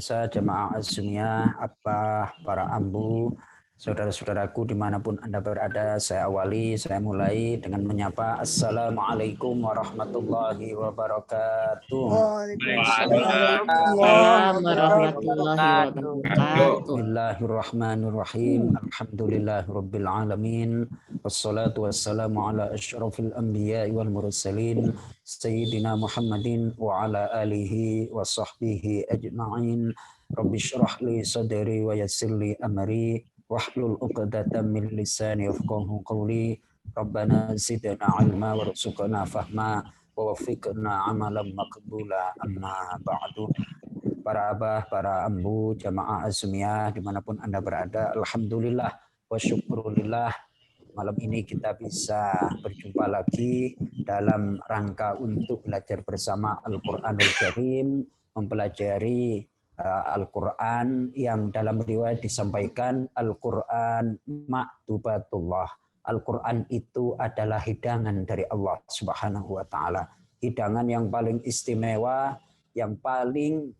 Pemirsa Jamaah Az-Zumiyah, para ambu, saudara-saudaraku dimanapun Anda berada, saya mulai dengan menyapa Assalamualaikum warahmatullahi wabarakatuh. Waalaikumsalam warahmatullahi wabarakatuh. Bismillahirrahmanirrahim. Alhamdulillahirabbil alamin. Wassalatu wassalamu ala asyrafil anbiya'i wal mursalin Sayyidina Muhammadin wa ala alihi wa sahbihi ajma'in. Rabbi syrah li sadri wa yassir li amri wahlul 'uqdatam min lisani yafqahu qawli. Rabbana zidna 'ilma warzuqna fahma wa waffiqna 'amalan maqbula, amma ba'du. Para abah, para ambu, jamaah Az-Zumiyah dimanapun Anda berada, alhamdulillah wa syukurillah, malam ini kita bisa berjumpa lagi dalam rangka untuk belajar bersama Al-Quranul Karim, mempelajari Al-Quran yang dalam riwayat disampaikan Al-Quran maktubatullah. Al-Quran itu adalah hidangan dari Allah Subhanahu wa Ta'ala. Hidangan yang paling istimewa, yang paling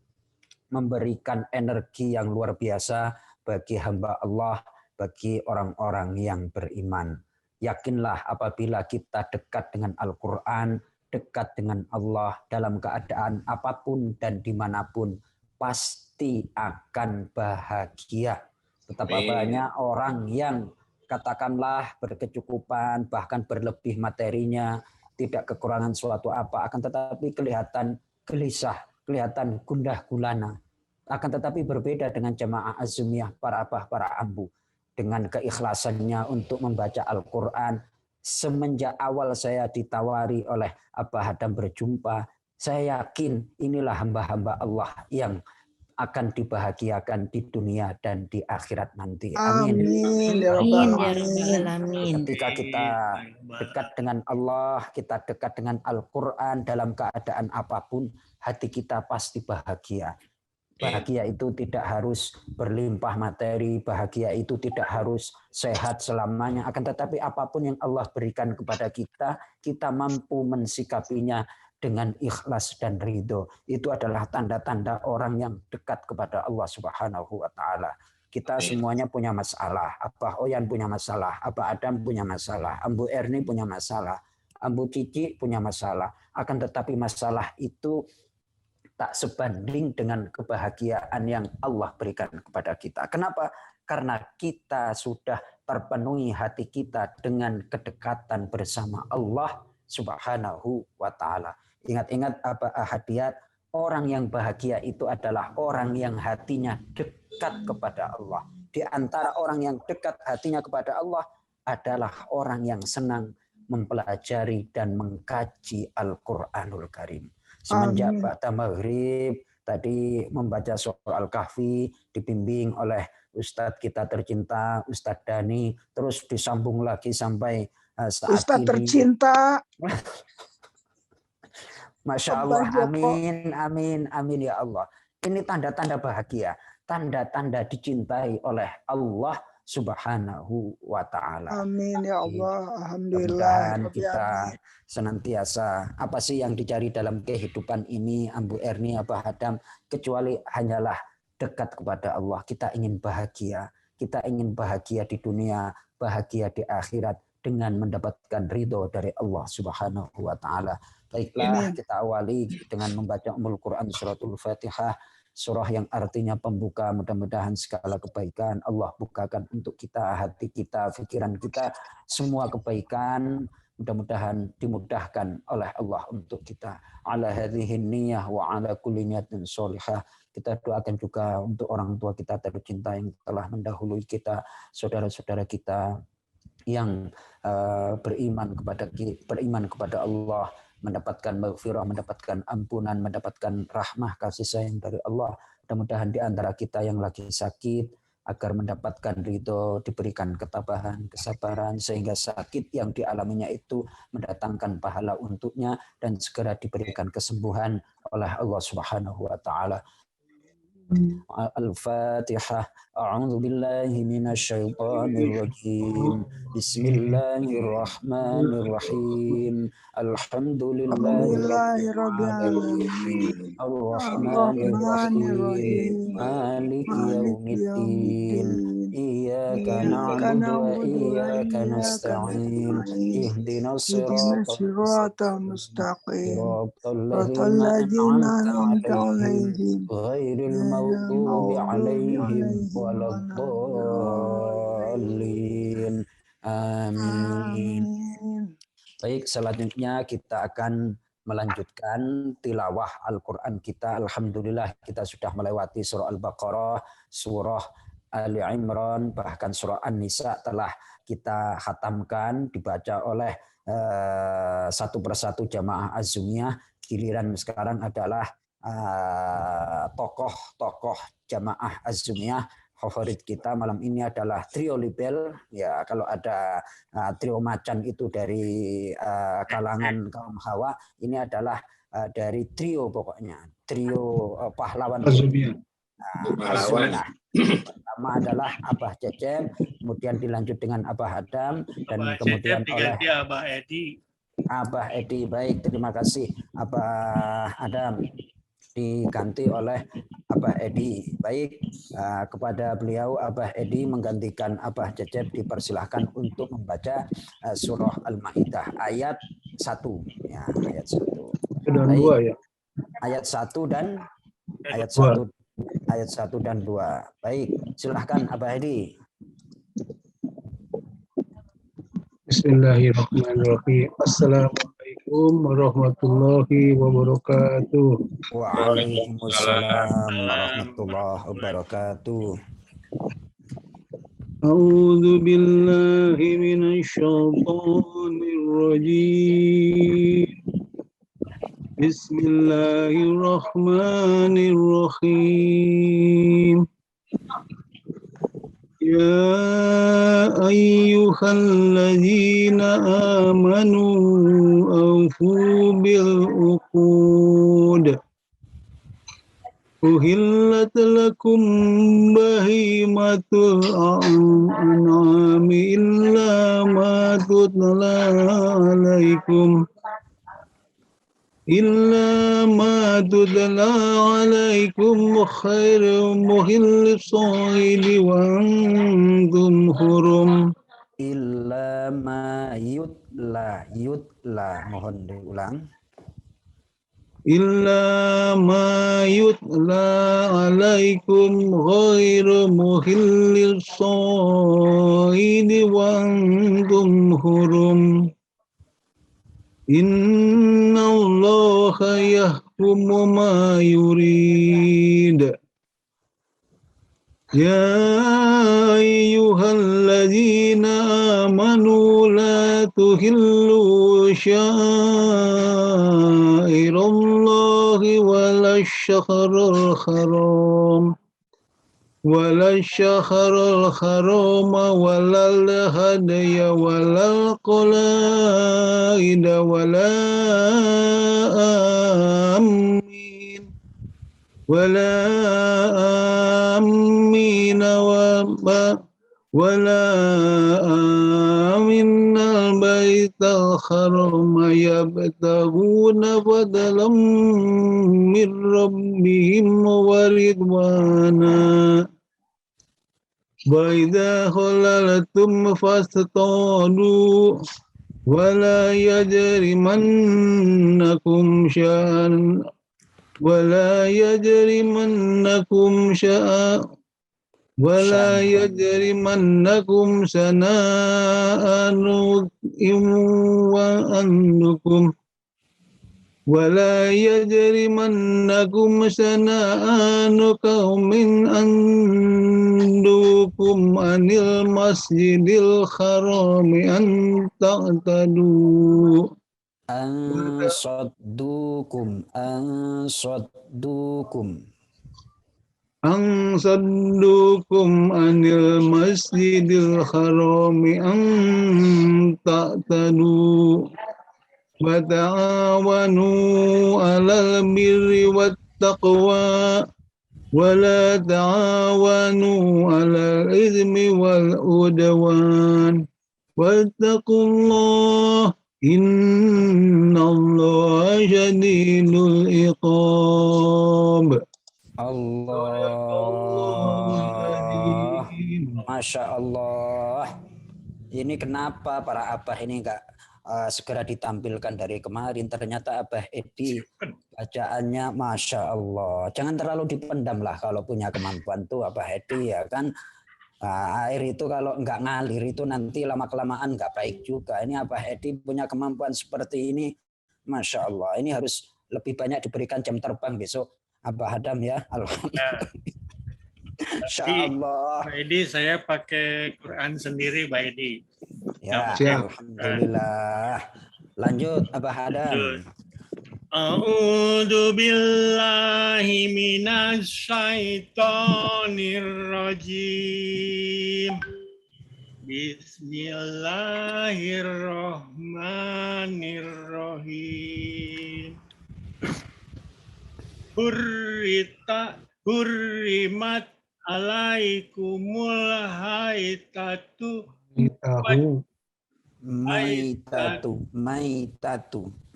memberikan energi yang luar biasa bagi hamba Allah, bagi orang-orang yang beriman. Yakinlah apabila kita dekat dengan Al-Quran, dekat dengan Allah dalam keadaan apapun dan dimanapun, pasti akan bahagia. Betapa banyak orang yang katakanlah berkecukupan, bahkan berlebih materinya, tidak kekurangan suatu apa, akan tetapi kelihatan gelisah, kelihatan gundah gulana. Akan tetapi berbeda dengan jamaah Az-Zumiyah, para abah, para ambu. Dengan keikhlasannya untuk membaca Al-Quran. Semenjak awal saya ditawari oleh Abah Hadam berjumpa, saya yakin inilah hamba-hamba Allah yang akan dibahagiakan di dunia dan di akhirat nanti. Amin. Amin. Ketika kita dekat dengan Allah, kita dekat dengan Al-Quran dalam keadaan apapun, hati kita pasti bahagia. Bahagia itu tidak harus berlimpah materi, bahagia itu tidak harus sehat selamanya. Akan tetapi apapun yang Allah berikan kepada kita, kita mampu mensikapinya dengan ikhlas dan ridho. Itu adalah tanda-tanda orang yang dekat kepada Allah Subhanahu wa Ta'ala. Kita semuanya punya masalah. Abah Oyan punya masalah, Abah Adam punya masalah, Ambu Erni punya masalah, Ambu Cici punya masalah. Akan tetapi masalah itu tak sebanding dengan kebahagiaan yang Allah berikan kepada kita. Kenapa? Karena kita sudah terpenuhi hati kita dengan kedekatan bersama Allah Subhanahu wa Ta'ala. Ingat-ingat Abah Ahadiyat, orang yang bahagia itu adalah orang yang hatinya dekat kepada Allah. Di antara orang yang dekat hatinya kepada Allah adalah orang yang senang mempelajari dan mengkaji Al-Quranul Karim. Semenjak ba'da maghrib tadi membaca surah Al-Kahfi, dibimbing oleh Ustadz kita tercinta, Ustadz Dani, terus disambung lagi sampai saat Ustadz ini. tercinta. Masya Allah, amin ya Allah. Ini tanda-tanda bahagia, tanda-tanda dicintai oleh Allah Subhanahu wa Ta'ala. Amin ya Allah. Mudah-mudahan Alhamdulillah. kita senantiasa, apa sih yang dicari dalam kehidupan ini, Ambu Erni, Abah Hadam, kecuali hanyalah dekat kepada Allah. Kita ingin bahagia. Kita ingin bahagia di dunia, bahagia di akhirat dengan mendapatkan ridho dari Allah Subhanahu wa Ta'ala. Baiklah, kita awali dengan membaca Ummul Quran Suratul Fatihah. Surah yang artinya pembuka, mudah-mudahan segala kebaikan Allah bukakan untuk kita, hati kita, pikiran kita, semua kebaikan mudah-mudahan dimudahkan oleh Allah untuk kita. Ala hadhihi niyah wa ala kulli niyatin sholihah. Kita doakan juga untuk orang tua kita tercinta yang telah mendahului kita, saudara-saudara kita yang beriman kepada Allah, mendapatkan maghfirah, mendapatkan ampunan, mendapatkan rahmah kasih sayang dari Allah. Mudah-mudahan di antara kita yang lagi sakit agar mendapatkan ridho, diberikan ketabahan, kesabaran, sehingga sakit yang dialaminya itu mendatangkan pahala untuknya dan segera diberikan kesembuhan oleh Allah Subhanahu wa Ta'ala. Al-Fatihah. A'udzu billahi minasyaitonir rajim. Bismillahirrahmanirrahim. Alhamdulillahi rabbil alamin. Alhamdulillahirrabbilalamin. Ar-Rahmanir Rahim. Ar-Rahmanir-Rahim. Maliki Maliki yaumiddin. yaumiddin. Iyyaka Iyyaka na'budu wa na'budu wa iyyaka iyyaka nasta'in. nasta'in. Ihdinas Ihdinas siratal siratal mustaqim. mustaqim. Siratal Siratal ladzina ladzina an'amta an'amta 'alaihim alaihim. ghairil Ghairil maghdubi maghdubi 'alaihim alaihim waladdallin. waladdallin. Amin. Amin. Baik, selanjutnya kita akan melanjutkan tilawah Al-Quran kita. Alhamdulillah kita sudah melewati surah Al-Baqarah, surah Ali Imran, bahkan surah An-Nisa telah kita khatamkan, dibaca oleh satu persatu jamaah Az-Zumiyah. Giliran sekarang adalah tokoh-tokoh jamaah Az-Zumiyah. Favorit kita malam ini adalah trio Libel. Ya, kalau ada trio macan itu dari kalangan kaum Hawa, ini adalah dari trio pokoknya, trio pahlawan Az-Zumiyah. Az-Zumiyah. Pertama adalah Abah Cecep, kemudian dilanjut dengan Abah Adam, dan Abah kemudian Cecep oleh diganti Abah Edi. Abah Edi. Baik, terima kasih Abah Adam diganti oleh Abah Edi. Baik, kepada beliau Abah Edi menggantikan Abah Cecep, dipersilahkan untuk membaca surah Al-Maidah ayat 1. Ya, ayat 1. Dan Baik. 2 ya. Ayat 1 dan ayat 1 dan 2. Baik, silahkan Abah Edi. Bismillahirrahmanirrahim. Assalamualaikum warahmatullahi wabarakatuh. Waalaikumsalam warahmatullahi wabarakatuh. A'udzu billahi minasyaitonir rajim. Bismillahirrahmanirrahim. Ya ayyuhalladzina amanu awfu bil uqud. Uhillat lakum bahimatul an'ami illa ma tutla alaikum khairu muhillis saidi wa antum hurum. Illa ma yutla, mohon diulang. Illa ma yutla alaikum ghairu muhillis saidi wa antum hurum. Inna Allaha yahkumu ma yurid. Ya ayyuhalladzina amanu la tuhillu sya'irallahi wala syahrul haram ولا الشهر الحرام ولا الهدي ولا القلائد ولا آمين البيت الحرام يبتغون فضلا من ربهم ورضوانا وإذا خللتم فاصطادوا ولا يجرمنكم شنآن قوم أن صدوكم عن المسجد الحرام أن تعتدوا أن صدوكم عن المسجد الحرام أن تعتدوا وتعاونوا على البر والتقوى ولا تعاونوا على الإثم والعدوان واتقوا الله إن الله شديد العقاب Allah, Masya Allah. Ini kenapa para abah ini enggak segera ditampilkan dari kemarin? Ternyata Abah Edi bacaannya Masya Allah. Jangan terlalu dipendam lah kalau punya kemampuan tuh Abah Edi ya kan. Nah, air itu kalau enggak ngalir itu nanti lama-kelamaan enggak baik juga. Ini Abah Edi punya kemampuan seperti ini. Masya Allah. Ini harus lebih banyak diberikan jam terbang besok. Abah Adam ya. Alhamdulillah. Insya Allah. Pak Edi, saya pakai Quran sendiri, Pak Edi. Ya, Siap. Alhamdulillah. Lanjut, Abah Adam. A'udzu billahi minasy syaithanir rajim. Bismillahirrahmanirrahim. Hurrimat alaikumul haitatu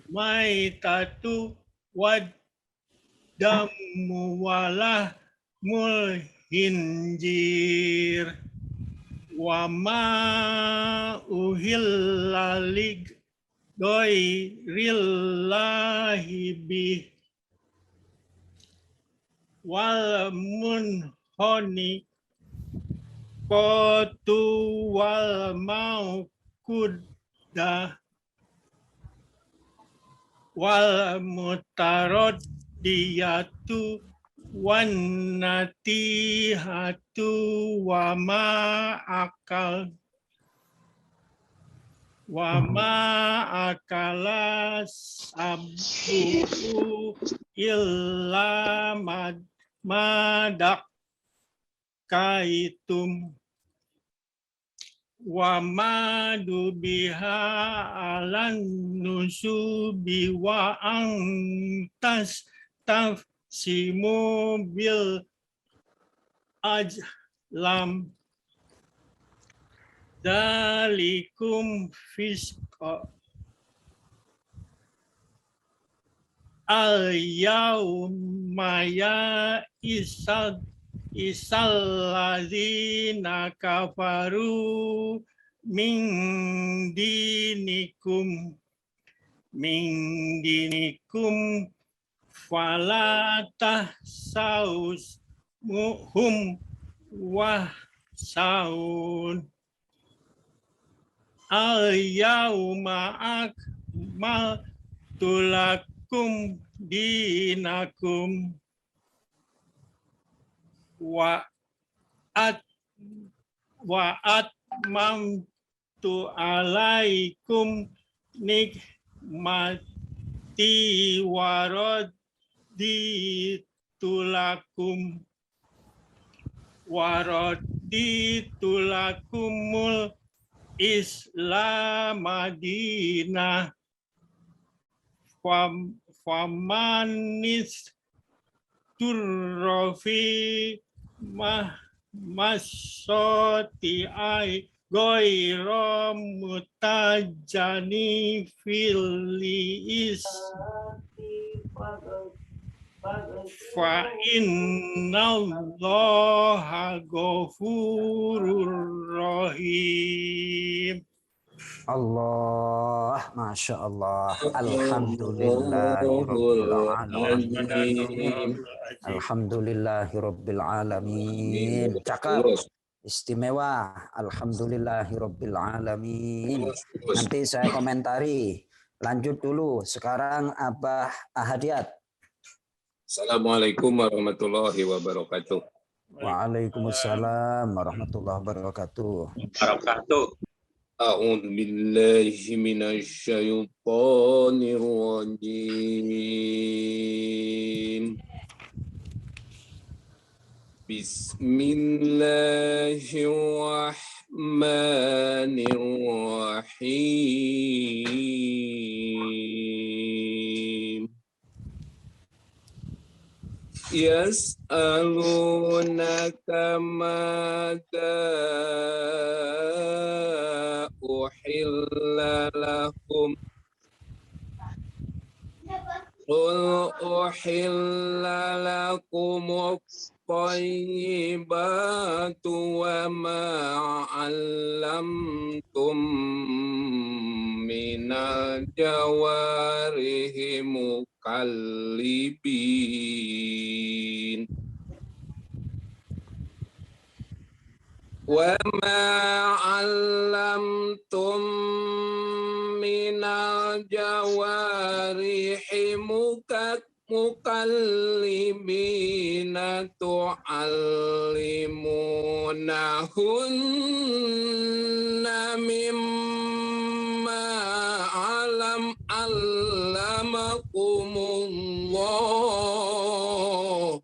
maitatu wad damu walah mulhinjir wa ma uhillalig ghairillahi bih wal munhoni kotu wal maukudah wal mutarod diyatu wan natihatu wa ma akala sabbu illa madak kaitum wa madu biha alan nusubi wa angtas tafsimu bil ajlam dalikum fisqa al yaumaya isal ladzina kafaru min dinikum falatah saus muhum wah saun al yauma akmaltu lakum dinakum wa atmamtu alaikum nikmati wa raditu lakumul Islam Madinah famanis turrofi masoti ai goiro mutajani filis fa innallaha ghafurur rahim. Allah, Masya Allah. Alhamdulillahirrabbilalamin. Alhamdulillahirrabbilalamin. Cakep. Istimewa. Alhamdulillahirrabbilalamin. Nanti saya komentari. Lanjut dulu. Sekarang Abah Ahadiat. Assalamualaikum warahmatullahi wabarakatuh. Waalaikumsalam warahmatullahi wabarakatuh. A'udzu billahi minasy syaithanir rajim. Bismillahirrahmanirrahim. Yas'alunaka mada uhilla lahum Qul uhilla lakum at-tayyibatu wa ma 'allamtum minal jawarihi mukallibin wa ma 'allamtum minal jawarihi mukallibina tu'allimunahunna mimma allamakumullah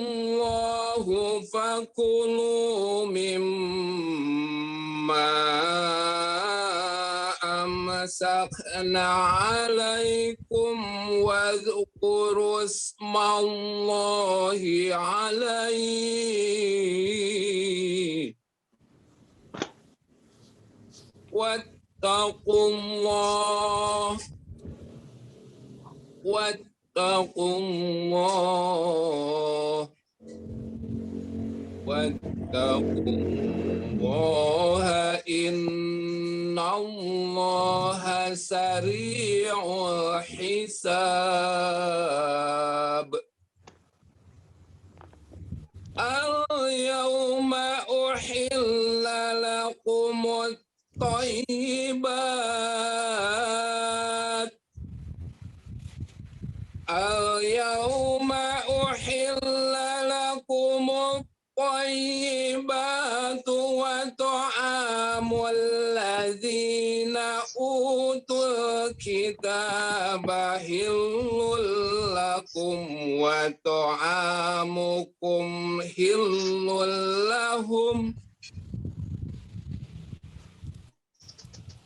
allamakumullahu fakulu mimma amsakna alaikum wa dhkuru ismallahi alaihi wattaqullah wattaqullaha innallaha sari'ul hisab al-yawma uhilla lakumut thayyibat al-yawma uhilla lakumut thayyibatu wa ta'amul ladzina utul kitaba hillul lakum wa ta'amukum hillul lahum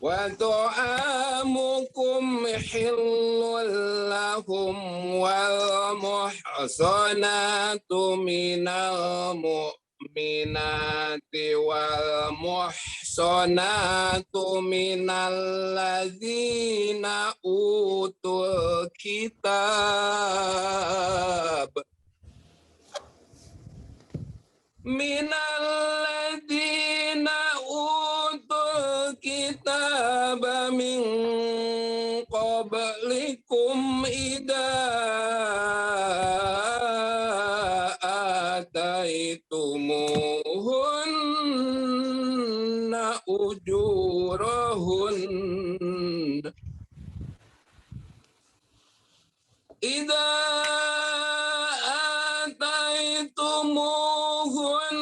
wa ta'amukum hillul lahum wal muhsanatu minal mu'minati wal muhsanatu minal ladzina utul kitab minal ladzina utul kitab min qablikum idza ataitumuhunna ujurahun idza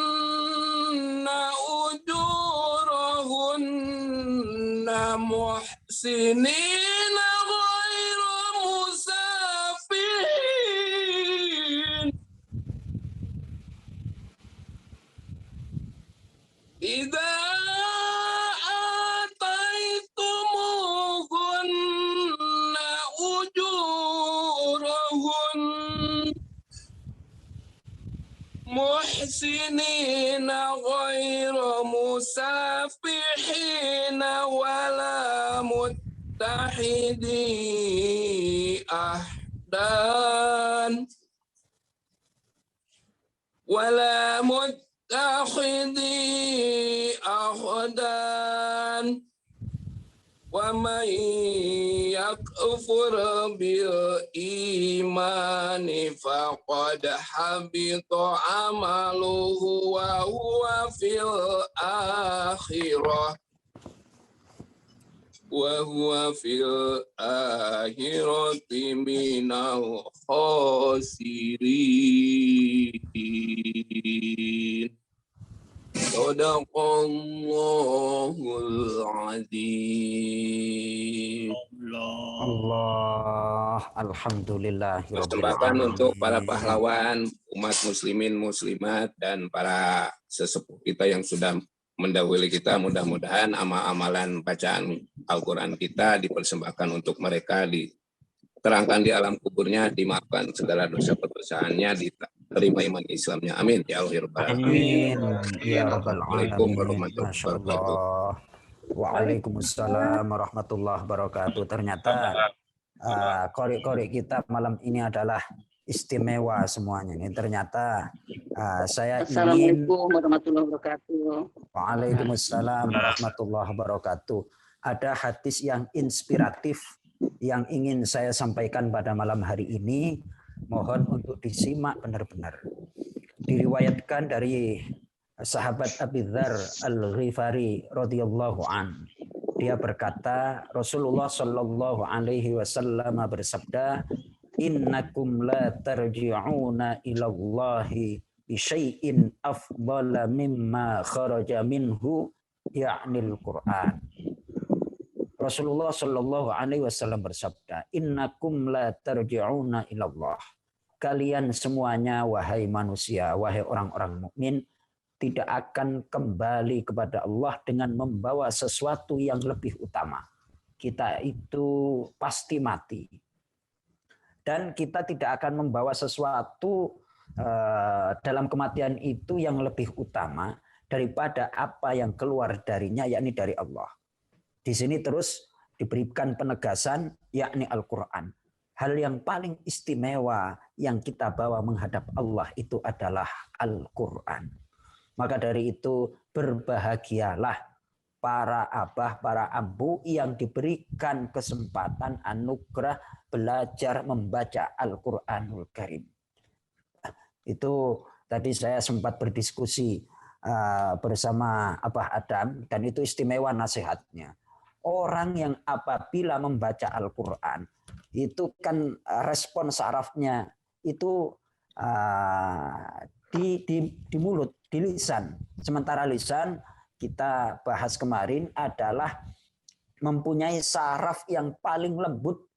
ataitumuhunna ujurahunna muhsinina ghairu musafihin idza ataitumuhunna ujurahun muhsinina ghairu musafihina wala muttahidi ahdan wala muttahidi ahdan wa man yakfur bil imani faqad habita amaluhu wa huwa fil akhirati minal khasirin. Sadaqallahul azim. Allah, alhamdulillah. Kesempatan untuk para pahlawan, umat muslimin, muslimat, dan para sesepuh kita yang sudah mendahului kita. Mudah-mudahan amal-amalan bacaan Al-Quran kita dipersembahkan untuk mereka, diterangkan di alam kuburnya, dimaafkan segala dosa-dosaannya, diterima iman Islamnya. Amin. Ya Allah ya Rabbal alamin. Amin. Ya Rabbal Assalamualaikum alamin. warahmatullahi Masya wabarakatuh. Allah. Waalaikumsalam warahmatullahi wabarakatuh. Ternyata korek-korek kita malam ini adalah istimewa semuanya. Ini ternyata saya ingin. Assalamualaikum warahmatullahi wabarakatuh. Waalaikumsalam warahmatullahi wabarakatuh. Ada hadis yang inspiratif yang ingin saya sampaikan pada malam hari ini. Mohon untuk disimak benar-benar. Diriwayatkan dari sahabat Abi Dzar Al-Ghifari radhiyallahu an. Dia berkata, Rasulullah Shallallahu alaihi wasallam bersabda, "Innakum la tarji'una ila Allahi bi syai'in afdala mimma kharaja minhu, ya'nil Qur'an." Rasulullah Shallallahu alaihi wasallam bersabda, "Innakum la tarji'una ila Allah." Kalian semuanya wahai manusia, wahai orang-orang mukmin, tidak akan kembali kepada Allah dengan membawa sesuatu yang lebih utama. Kita itu pasti mati. Dan kita tidak akan membawa sesuatu dalam kematian itu yang lebih utama daripada apa yang keluar darinya, yakni dari Allah. Di sini terus diberikan penegasan, yakni Al-Quran. Hal yang paling istimewa yang kita bawa menghadap Allah itu adalah Al-Quran. Maka dari itu berbahagialah para abah, para ambu yang diberikan kesempatan anugerah belajar membaca Al-Quranul Karim. Itu tadi saya sempat berdiskusi bersama Abah Adam dan itu istimewa nasihatnya. Orang yang apabila membaca Al-Quran itu kan respon sarafnya itu di mulut, di lisan. Sementara lisan kita bahas kemarin adalah mempunyai saraf yang paling lembut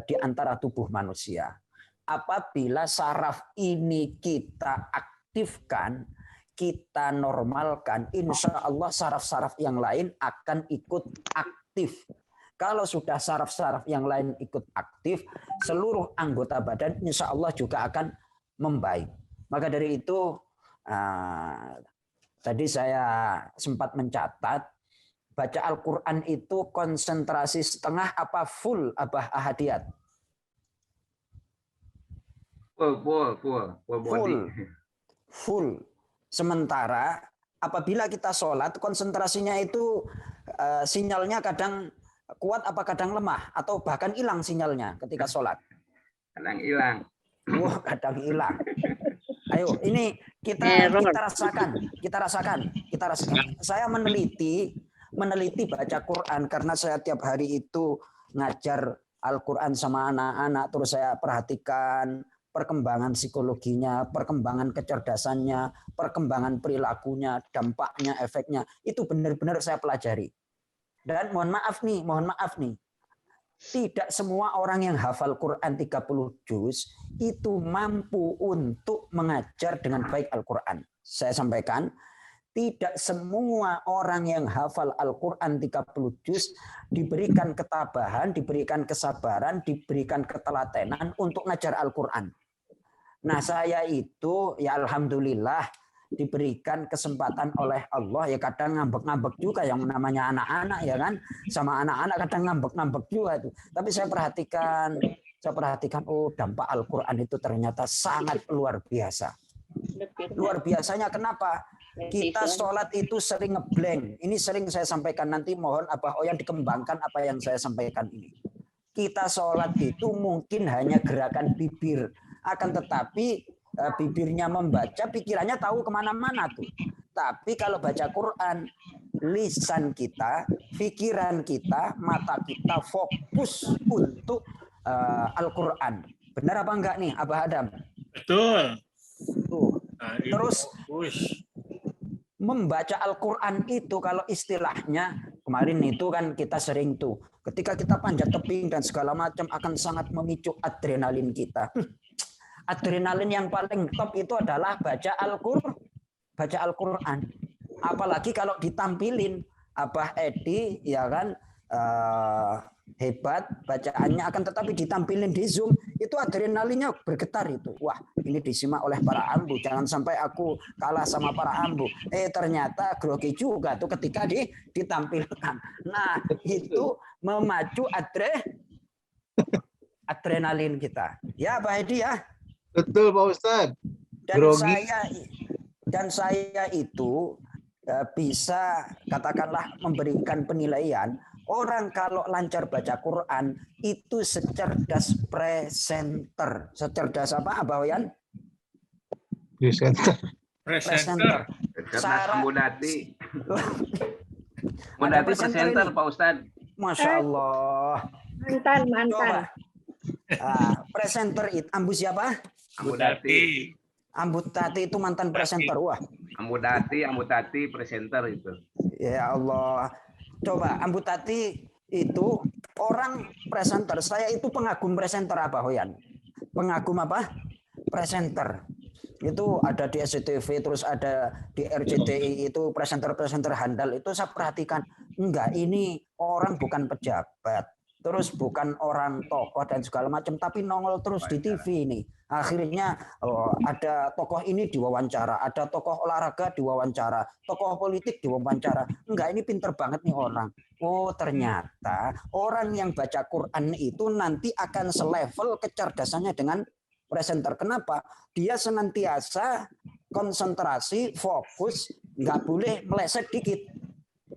di antara tubuh manusia. Apabila saraf ini kita aktifkan, kita normalkan, insya Allah saraf-saraf yang lain akan ikut aktif. Kalau sudah saraf-saraf yang lain ikut aktif, seluruh anggota badan insya Allah juga akan membaik. Maka dari itu, tadi saya sempat mencatat, baca Al-Quran itu konsentrasi setengah apa full, Abah Ahadiyat? Full. Sementara apabila kita sholat, konsentrasinya itu sinyalnya kadang kuat apa kadang lemah atau bahkan hilang sinyalnya ketika sholat. Kadang hilang. Wah, kadang hilang. Ayo, ini kita rasakan. Saya meneliti baca Quran karena saya tiap hari itu ngajar Al-Quran sama anak-anak, terus saya perhatikan perkembangan psikologinya, perkembangan kecerdasannya, perkembangan perilakunya, dampaknya, efeknya. Itu benar-benar saya pelajari. Dan mohon maaf nih, tidak semua orang yang hafal Quran 30 juz itu mampu untuk mengajar dengan baik Al-Quran. Saya sampaikan, tidak semua orang yang hafal Al-Quran 30 juz diberikan ketabahan, diberikan kesabaran, diberikan ketelatenan untuk ngajar Al-Quran. Nah, saya itu ya alhamdulillah diberikan kesempatan oleh Allah, ya kadang ngambek-ngambek juga yang namanya anak-anak ya kan, sama anak-anak kadang ngambek-ngambek juga itu. Tapi saya perhatikan oh dampak Al-Quran itu ternyata sangat luar biasa. Luar biasanya kenapa? Kita sholat itu sering ngeblank. Ini sering saya sampaikan, nanti mohon Abah Oyan dikembangkan apa yang saya sampaikan ini. Kita sholat itu mungkin hanya gerakan bibir, akan tetapi bibirnya membaca, pikirannya tahu kemana-mana tuh. Tapi kalau baca Quran, lisan kita, pikiran kita, mata kita fokus untuk Al-Quran. Benar apa enggak nih, Abah Adam? Betul. Tuh. Terus membaca Al-Quran itu kalau istilahnya kemarin itu kan kita sering tuh ketika kita panjat tebing dan segala macam akan sangat memicu adrenalin kita. Adrenalin yang paling top itu adalah baca Al-Quran. Apalagi kalau ditampilin Abah Edi ya kan hebat bacaannya, akan tetapi ditampilin di Zoom itu adrenalinnya bergetar itu. Wah, ini disimak oleh para ambu, jangan sampai aku kalah sama para ambu. Ternyata grogi juga tuh ketika ditampilkan. Nah, itu memacu adrenalin kita. Ya, Pak Edi ya. Betul Pak Ustadz. Dan saya itu bisa katakanlah memberikan penilaian. Orang kalau lancar baca Quran itu secerdas presenter. Secerdas apa, Abawayan? Presenter. Presenter. Ambudati. Ambudati presenter Pak Ustadz. Masya Allah. Mantan. Presenter itu ambu siapa? Ambudati. Ambudati itu mantan presenter. Wah. Ambudati presenter itu. Ya Allah. Coba Ambudati itu orang presenter. Saya itu pengagum presenter apa, Hoyan? Pengagum apa? Presenter. Itu ada di SCTV, terus ada di RCTI, itu presenter-presenter handal. Itu saya perhatikan. Enggak, ini orang bukan pejabat. Terus bukan orang tokoh dan segala macam, tapi nongol terus di TV ini. Akhirnya ada tokoh ini diwawancara, ada tokoh olahraga diwawancara, tokoh politik diwawancara. Enggak, ini pinter banget nih orang. Oh, ternyata orang yang baca Quran itu nanti akan selevel kecerdasannya dengan presenter. Kenapa? Dia senantiasa konsentrasi, fokus, nggak boleh meleset dikit.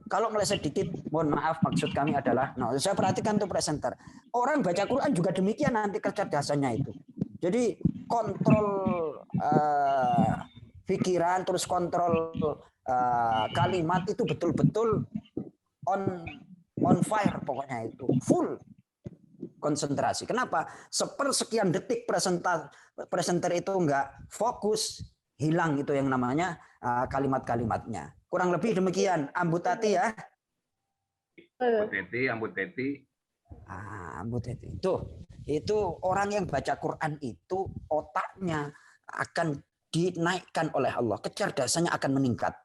Kalau meleset dikit, mohon maaf, maksud kami adalah, saya perhatikan tuh presenter. Orang baca Quran juga demikian nanti kecerdasannya itu. Jadi kontrol pikiran, terus kontrol kalimat itu betul-betul on fire pokoknya itu, full konsentrasi. Kenapa? Sepersekian detik presenter itu enggak fokus, hilang itu yang namanya kalimat-kalimatnya. Kurang lebih demikian, Ambudati ya. Ambudati. Ambudati. Itu orang yang baca Quran itu otaknya akan dinaikkan oleh Allah, kecerdasannya akan meningkat.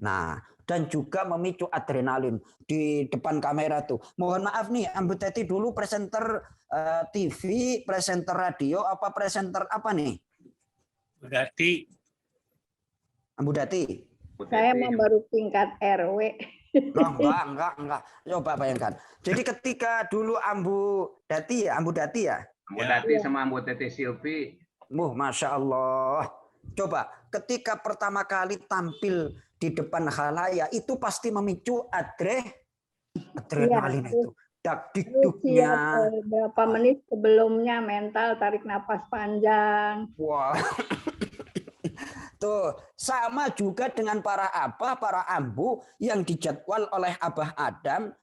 Nah, dan juga memicu adrenalin di depan kamera tuh. Mohon maaf nih, Ambudati dulu presenter TV, presenter radio, apa presenter apa nih? Ambudati. Saya mau baru tingkat RW. Enggak. Coba bayangkan. Jadi ketika dulu Ambudati ya? Ambudati sama Ambudati Silvi. Masya Allah. Coba ketika pertama kali tampil di depan khalayak itu pasti memicu adrenalin itu. Dak-dikduknya. Berapa menit sebelumnya mental tarik napas panjang. Wah. Tuh, sama juga dengan para ambu yang dijadwal oleh Abah Adam,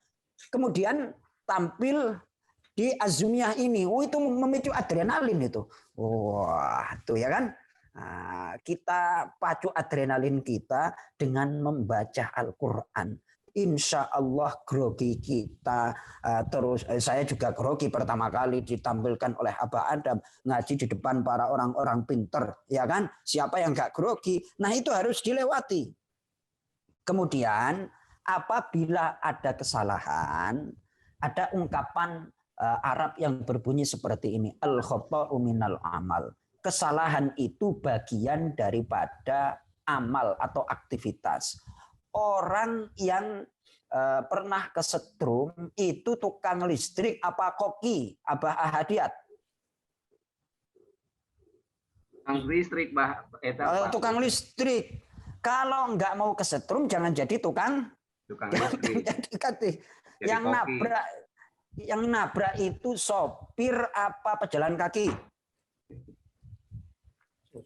kemudian tampil di Azumiyah ini. Itu memicu adrenalin itu. Wah, tuh ya kan? Nah, kita pacu adrenalin kita dengan membaca Al-Quran. Insya Allah grogi kita. Terus saya juga grogi pertama kali ditampilkan oleh Abah Adam ngaji di depan para orang-orang pinter, ya kan? Siapa yang nggak grogi? Nah, itu harus dilewati. Kemudian apabila ada kesalahan, ada ungkapan Arab yang berbunyi seperti ini, al-khata'u minal amal. Kesalahan itu bagian daripada amal atau aktivitas. Orang yang pernah kesetrum itu tukang listrik apa koki, Abah Ahadiat? Tukang listrik, tukang listrik. Kalau nggak mau kesetrum jangan jadi tukang listrik. Yang nabrak itu sopir apa pejalan kaki?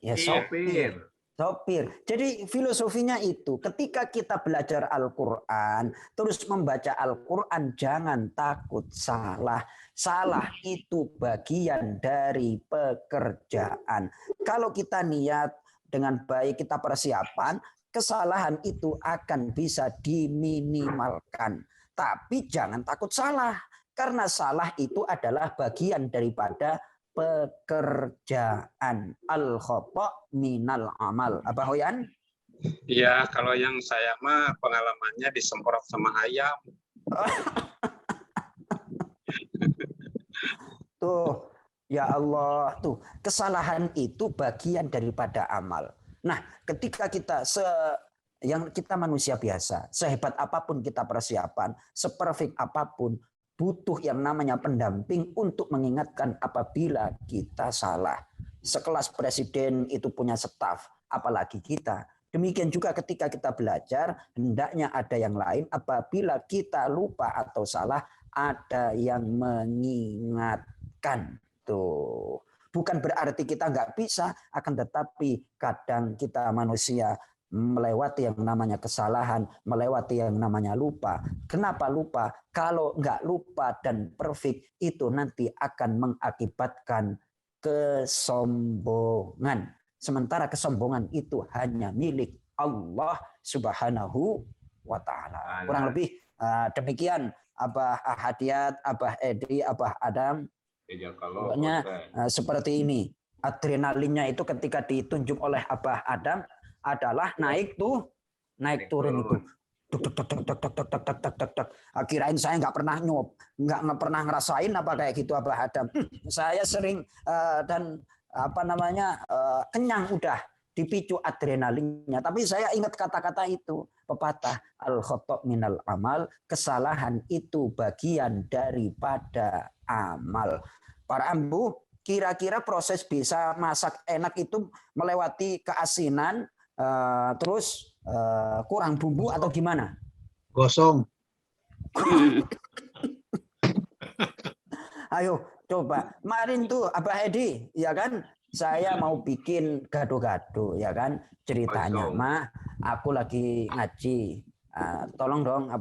Ya sopir. Jadi filosofinya itu ketika kita belajar Al-Quran, terus membaca Al-Quran, jangan takut salah. Salah itu bagian dari pekerjaan. Kalau kita niat dengan baik, kita persiapan, kesalahan itu akan bisa diminimalkan. Tapi jangan takut salah. Karena salah itu adalah bagian daripada pekerjaan. Al-khata' minal amal. Apa Hoyan? Iya, kalau yang saya mah pengalamannya disemprot sama ayam. Tuh, ya Allah, tuh kesalahan itu bagian daripada amal. Nah, ketika yang kita manusia biasa, sehebat apapun kita persiapan, seperfect apapun, butuh yang namanya pendamping untuk mengingatkan apabila kita salah. Sekelas presiden itu punya staf, apalagi kita. Demikian juga ketika kita belajar, hendaknya ada yang lain apabila kita lupa atau salah, ada yang mengingatkan. Tuh. Bukan berarti kita nggak bisa, akan tetapi kadang kita manusia melewati yang namanya kesalahan, melewati yang namanya lupa. Kenapa lupa? Kalau nggak lupa dan perfect, itu nanti akan mengakibatkan kesombongan. Sementara kesombongan itu hanya milik Allah Subhanahu wa Ta'ala. Kurang lebih demikian Abah Hadiat, Abah Edi, Abah Adam. Pokoknya seperti ini. Adrenalinnya itu ketika ditunjuk oleh Abah Adam adalah naik turun itu. Kirain saya nggak pernah nggak pernah ngerasain apa kayak gitu Abah Adam. Saya sering dan kenyang udah dipicu adrenalinnya. Tapi saya ingat kata-kata itu, pepatah al-khata' minal amal, kesalahan itu bagian daripada amal. Para ambu, kira-kira proses bisa masak enak itu melewati keasinan, terus kurang bumbu atau gimana? Gosong. Ayo coba. Kemarin tuh Abah Edi, ya kan? Saya mau bikin gado-gado, ya kan? Ceritanya, mah aku lagi ngaji. Tolong dong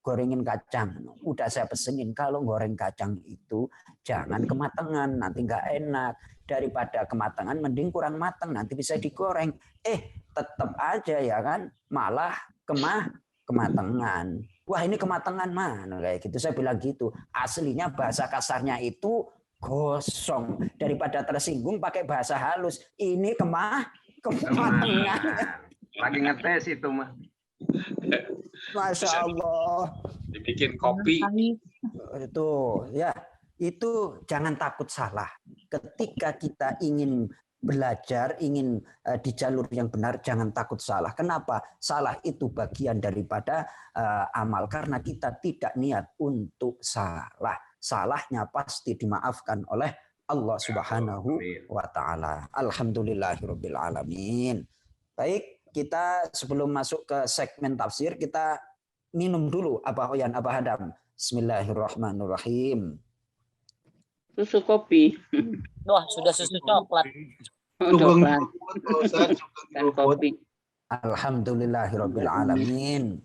gorengin kacang. Udah saya pesenin, kalau goreng kacang itu jangan kematangan, nanti nggak enak. Daripada kematangan mending kurang matang, nanti bisa digoreng. Tetap aja ya kan, malah kematangan. Wah, ini kematangan mah kayak gitu. Saya bilang gitu. Aslinya bahasa kasarnya itu gosong. Daripada tersinggung pakai bahasa halus. Ini kematangan. Lagi ngetes itu mah. Masya Allah. Dibikin kopi. Itu ya, itu jangan takut salah. Ketika kita ingin belajar, ingin di jalur yang benar, jangan takut salah. Kenapa? Salah itu bagian daripada amal. Karena kita tidak niat untuk salah. Salahnya pasti dimaafkan oleh Allah Subhanahu wa Ta'ala. Alhamdulillahirabbil alamin. Baik, kita sebelum masuk ke segmen tafsir, kita minum dulu Abah Oyan, Abah Adam. Bismillahirrahmanirrahim. Susu kopi. Wah, sudah susu coklat. Coklat. Dan kopi. Alhamdulillahirabbil alamin.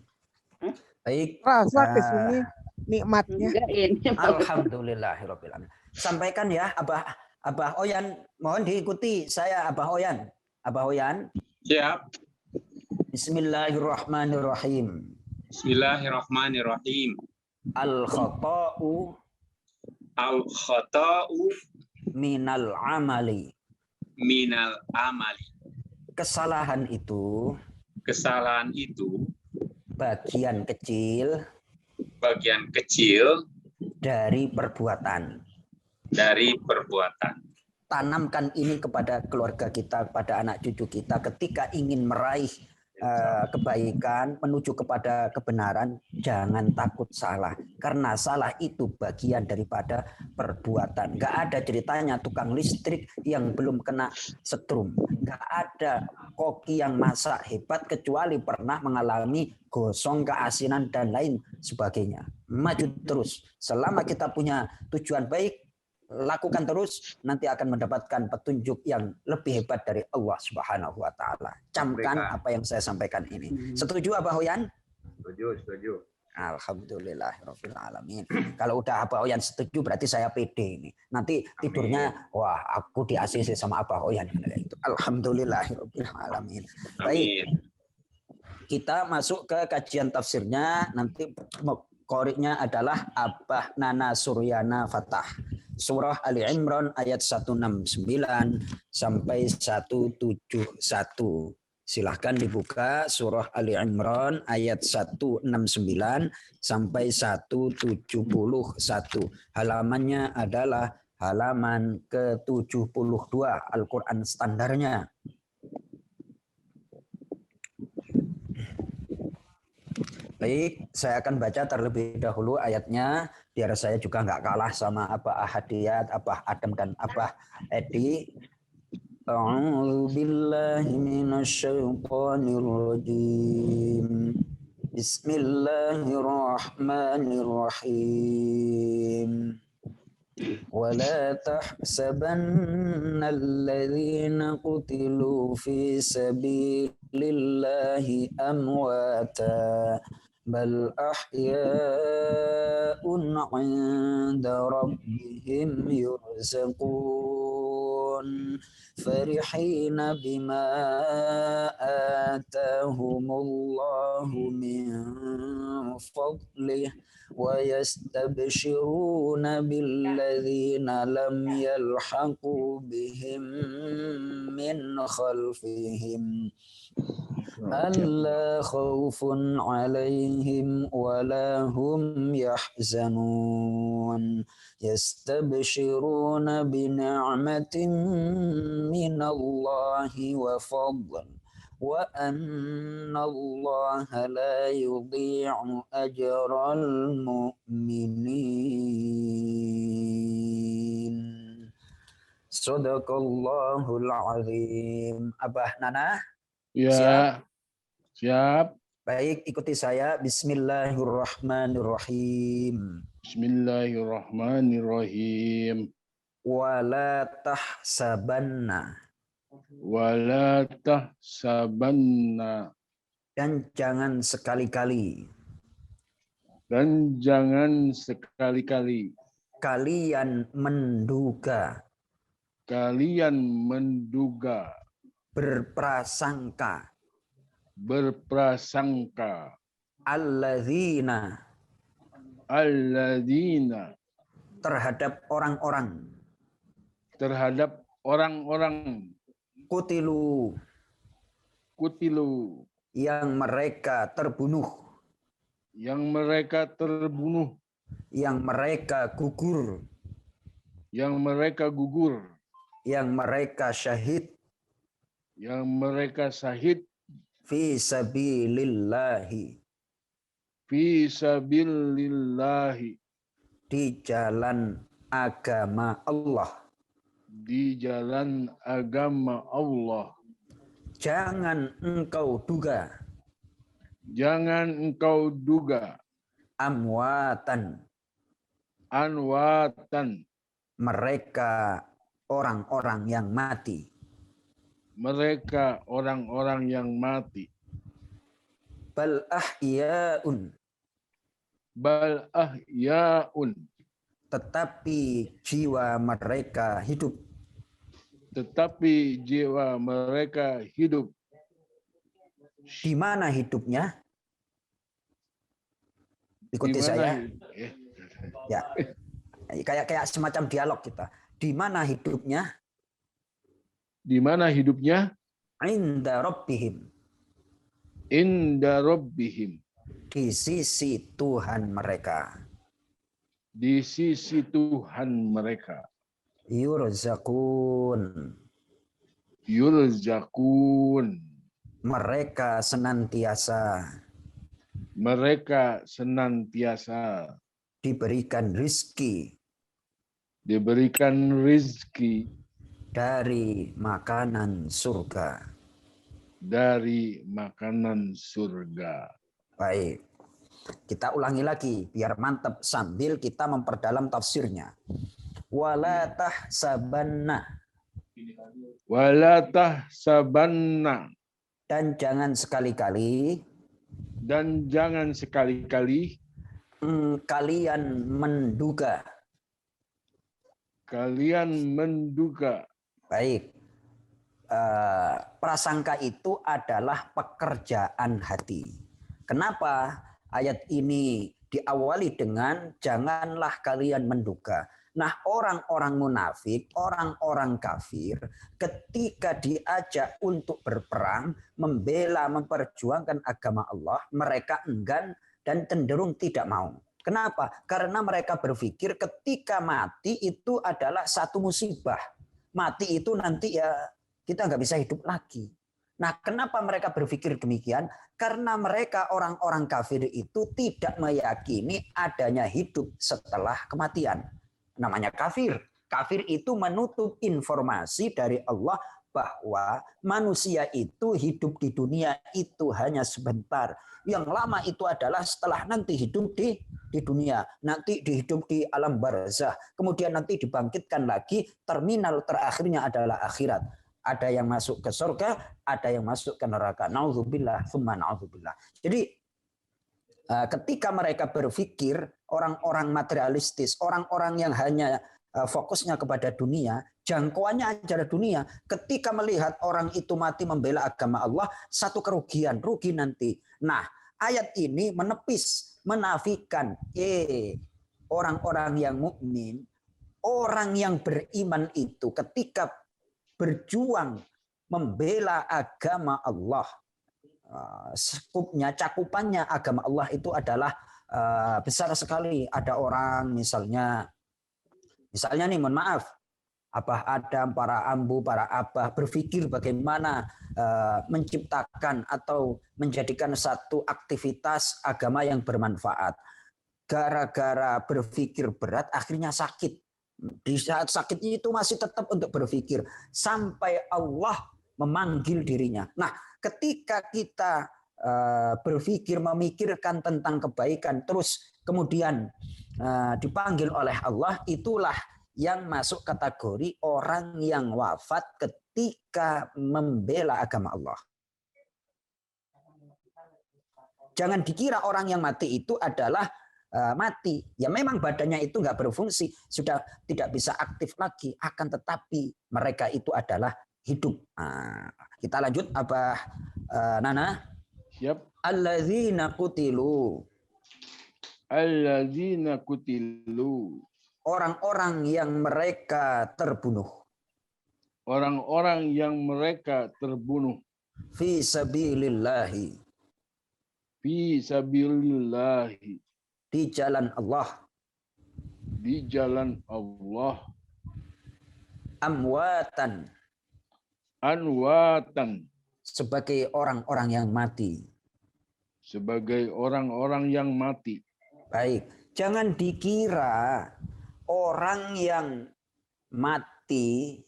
Baik. Rasa ke sini nikmatnya. Alhamdulillahirabbil alamin. Sampaikan ya Abah Oyan, mohon diikuti saya Abah Oyan. Abah Oyan. Siap. Bismillahirrahmanirrahim. Bismillahirrahmanirrahim. Al-khata'u minal amali. Kesalahan itu bagian kecil dari perbuatan. Tanamkan ini kepada keluarga kita, kepada anak cucu kita ketika ingin meraih kebaikan, menuju kepada kebenaran, jangan takut salah. Karena salah itu bagian daripada perbuatan. Nggak ada ceritanya tukang listrik yang belum kena setrum. Nggak ada koki yang masak hebat kecuali pernah mengalami gosong, keasinan, dan lain sebagainya. Maju terus. Selama kita punya tujuan baik, lakukan terus, nanti akan mendapatkan petunjuk yang lebih hebat dari Allah Subhanahu wa Ta'ala. Camkan apa yang saya sampaikan ini. Setuju Abah Oyan? Setuju. Alhamdulillahirabbil alamin. Kalau udah Abah Oyan setuju berarti saya pede ini. Nanti tidurnya wah aku di ACC sama Abah Oyan. Alhamdulillahirabbil alamin. Baik. Kita masuk ke kajian tafsirnya. Nanti koriknya adalah Abah Nana Suryana Fatah. Surah Ali Imran ayat 169 sampai 171. Silahkan dibuka surah Ali Imran ayat 169 sampai 171. Halamannya adalah halaman ke-72 Al-Quran standarnya. Baik, saya akan baca terlebih dahulu ayatnya biar saya juga nggak kalah sama Abah Ahadiyat, Abah Adam dan Abah Edi. A'udzu billahi minasyaitonir rajim. Bismillahirrahmanirrahim. ولا تحسبن الذين قتلوا في سبيل الله أمواتا بل أحياء عند ربهم يرزقون فرحين بما آتاهم الله من فضله ويستبشرون بالذين لم يلحقوا بهم من خلفهم ألا خوف عليهم ولا هم يحزنون يستبشرون بنعمة من الله وفضل وأن الله لا يضيع أجر المؤمنين. Sadaqallahul azim. Abah Nana? Ya, siap. Baik, ikuti saya. Bismillahirrahmanirrahim. Bismillahirrahmanirrahim. Wala tahsabanna. Wala tahsabanna. Dan jangan sekali-kali. Dan jangan sekali-kali. Kalian menduga. Kalian menduga. Berprasangka. Berprasangka. Alladzina. Alladzina. Terhadap orang-orang. Terhadap orang-orang. Kutilu. Kutilu. Yang mereka terbunuh. Yang mereka terbunuh. Yang mereka gugur. Yang mereka gugur. Yang mereka syahid. Yang mereka syahid. Fi sabilillahi. Fi sabilillahi. Di jalan agama Allah. Di jalan agama Allah. Jangan engkau duga. Jangan engkau duga. Amwatan. Anwatan. Mereka orang-orang yang mati. Mereka orang-orang yang mati. Bal ahyaun. Bal ahyaun. Tetapi jiwa mereka hidup. Tetapi jiwa mereka hidup. Di mana hidupnya? Ikuti saya. Ya. Kayak semacam dialog kita. Di mana hidupnya? Di mana hidupnya? Inda rabbihim. Inda rabbihim. Di sisi Tuhan mereka. Di sisi Tuhan mereka. Yurzakun. Yurzakun. Mereka senantiasa. Mereka senantiasa. Diberikan rizki. Diberikan rizki. Dari makanan surga. Dari makanan surga. Baik. Kita ulangi lagi biar mantap sambil kita memperdalam tafsirnya. Wala tahsabanna. Wala tahsabanna. Dan jangan sekali-kali. Dan jangan sekali-kali. Kalian menduga. Kalian menduga. Baik. Prasangka itu adalah pekerjaan hati. Kenapa ayat ini diawali dengan janganlah kalian menduga? Nah, orang-orang munafik, orang-orang kafir, ketika diajak untuk berperang, membela, memperjuangkan agama Allah, mereka enggan dan cenderung tidak mau. Kenapa? Karena mereka berpikir ketika mati itu adalah satu musibah. Mati itu nanti ya kita nggak bisa hidup lagi. Nah, kenapa mereka berpikir demikian? Karena mereka orang-orang kafir itu tidak meyakini adanya hidup setelah kematian. Namanya kafir. Kafir itu menutup informasi dari Allah bahwa manusia itu hidup di dunia itu hanya sebentar. Yang lama itu adalah setelah nanti hidup di dunia. Nanti hidup di alam barzah. Kemudian nanti dibangkitkan lagi. Terminal terakhirnya adalah akhirat. Ada yang masuk ke surga, ada yang masuk ke neraka. Nauzubillah, tsumma nauzubillah. Jadi ketika mereka berpikir orang-orang materialistis, orang-orang yang hanya fokusnya kepada dunia, jangkauannya adalah dunia. Ketika melihat orang itu mati membela agama Allah, satu kerugian, rugi nanti. Nah, ayat ini menepis, menafikan orang-orang yang mukmin, orang yang beriman itu ketika berjuang membela agama Allah, skupnya, cakupannya agama Allah itu adalah besar sekali. Ada orang misalnya nih, mohon maaf, Abah Adam, para ambu, para abah berpikir bagaimana menciptakan atau menjadikan satu aktivitas agama yang bermanfaat. Gara-gara berpikir berat, akhirnya sakit. Di saat sakitnya itu masih tetap untuk berpikir sampai Allah memanggil dirinya. Nah, ketika kita berpikir, memikirkan tentang kebaikan, terus kemudian dipanggil oleh Allah, itulah yang masuk kategori orang yang wafat ketika membela agama Allah. Jangan dikira orang yang mati itu adalah mati. Ya memang badannya itu nggak berfungsi, sudah tidak bisa aktif lagi, akan tetapi mereka itu adalah hidup. Kita lanjut, Abah Nana. Siap. Alladzina qutilu. Alladzina qutilu. Orang-orang yang mereka terbunuh. Orang-orang yang mereka terbunuh. Fi sabilillahi. Fi sabilillahi. Di jalan Allah. Di jalan Allah. Amwatan. Anwatan. Sebagai orang-orang yang mati. Sebagai orang-orang yang mati. Baik, jangan dikira orang yang mati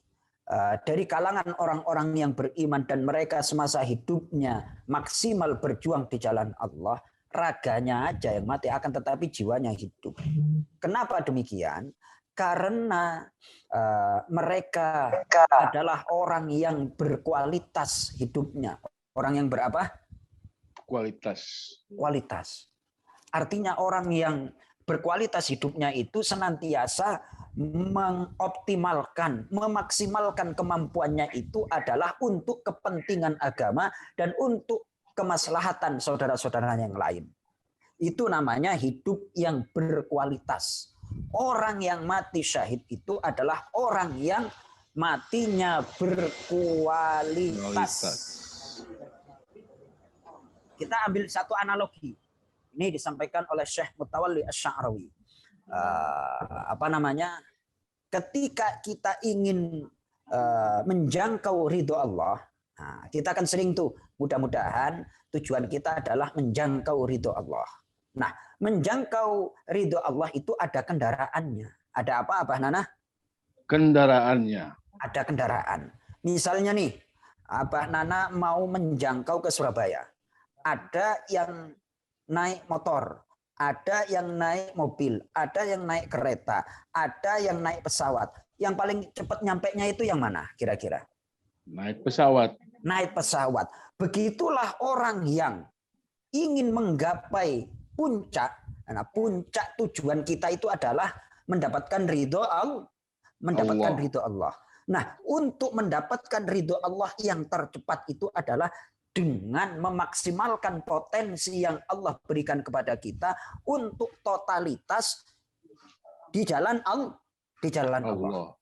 dari kalangan orang-orang yang beriman dan mereka semasa hidupnya maksimal berjuang di jalan Allah, raganya aja yang mati, akan tetapi jiwanya hidup. Kenapa demikian? Karena mereka adalah orang yang berkualitas hidupnya. Orang yang berapa? Kualitas. Kualitas. Artinya orang yang berkualitas hidupnya itu senantiasa mengoptimalkan, memaksimalkan kemampuannya itu adalah untuk kepentingan agama dan untuk kemaslahatan saudara-saudara yang lain. Itu namanya hidup yang berkualitas. Orang yang mati syahid itu adalah orang yang matinya berkualitas. Kita ambil satu analogi. Ini disampaikan oleh Syekh Mutawalli Asy-Sya'rawi. Ketika kita ingin menjangkau ridho Allah, kita kan sering tuh, mudah-mudahan tujuan kita adalah menjangkau ridho Allah. Nah, menjangkau ridho Allah itu ada kendaraannya. Ada apa, Abah Nana? Kendaraannya. Ada kendaraan. Misalnya nih, Abah Nana mau menjangkau ke Surabaya. Ada yang naik motor, ada yang naik mobil, ada yang naik kereta, ada yang naik pesawat. Yang paling cepat nyampainya itu yang mana kira-kira? Naik pesawat. Naik pesawat. Begitulah orang yang ingin menggapai puncak. Nah, puncak tujuan kita itu adalah mendapatkan ridho Allah. Mendapatkan ridho Allah. Nah, untuk mendapatkan ridho Allah yang tercepat itu adalah dengan memaksimalkan potensi yang Allah berikan kepada kita untuk totalitas di jalan Allah. di jalan Allah.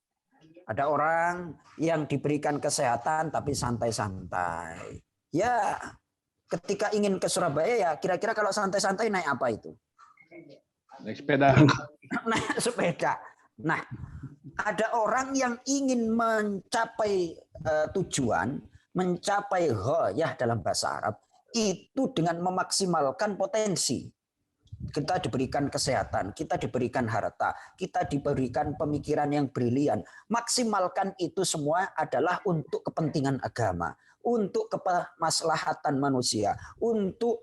Ada orang yang diberikan kesehatan tapi santai-santai. Ya, ketika ingin ke Surabaya ya kira-kira kalau santai-santai naik apa itu? Naik sepeda. Naik sepeda. Nah, ada orang yang ingin mencapai tujuan, mencapai ghayah dalam bahasa Arab, itu dengan memaksimalkan potensi. Kita diberikan kesehatan, kita diberikan harta, kita diberikan pemikiran yang brilian. Maksimalkan itu semua adalah untuk kepentingan agama, untuk kemaslahatan manusia, untuk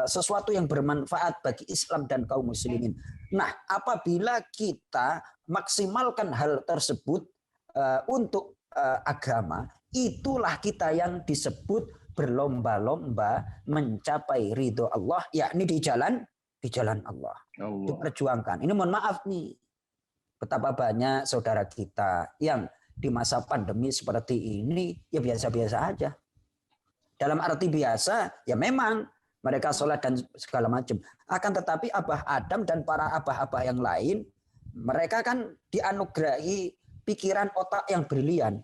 sesuatu yang bermanfaat bagi Islam dan kaum muslimin. Nah, apabila kita maksimalkan hal tersebut untuk agama, itulah kita yang disebut berlomba-lomba mencapai ridho Allah, yakni di jalan Allah. Diperjuangkan. Ini mohon maaf nih, betapa banyak saudara kita yang di masa pandemi seperti ini ya biasa-biasa aja. Dalam arti biasa, ya memang mereka sholat dan segala macam. Akan tetapi Abah Adam dan para abah-abah yang lain, mereka kan dianugerahi pikiran otak yang brilian.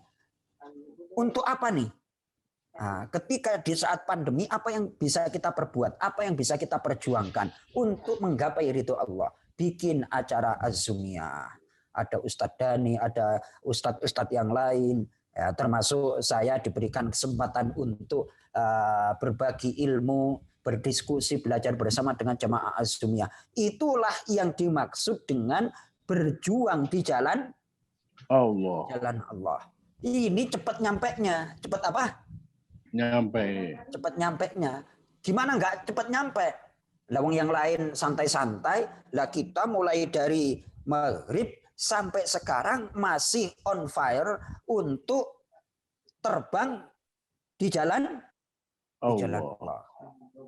Untuk apa nih? Nah, ketika di saat pandemi, apa yang bisa kita perbuat? Apa yang bisa kita perjuangkan untuk menggapai ridho Allah? Bikin acara azumiyah. Ada Ustadz Dani, ada ustadz-ustadz yang lain. Ya, termasuk saya diberikan kesempatan untuk berbagi ilmu, berdiskusi, belajar bersama dengan jamaah azumiyah. Itulah yang dimaksud dengan berjuang di jalan Allah. Jalan Allah. Ini cepat nyampenya. Cepat apa? Cepat nyampenya. Gimana nggak cepat nyampe? Lawang yang lain santai-santai, lah kita mulai dari maghrib sampai sekarang masih on fire untuk terbang di jalan Allah.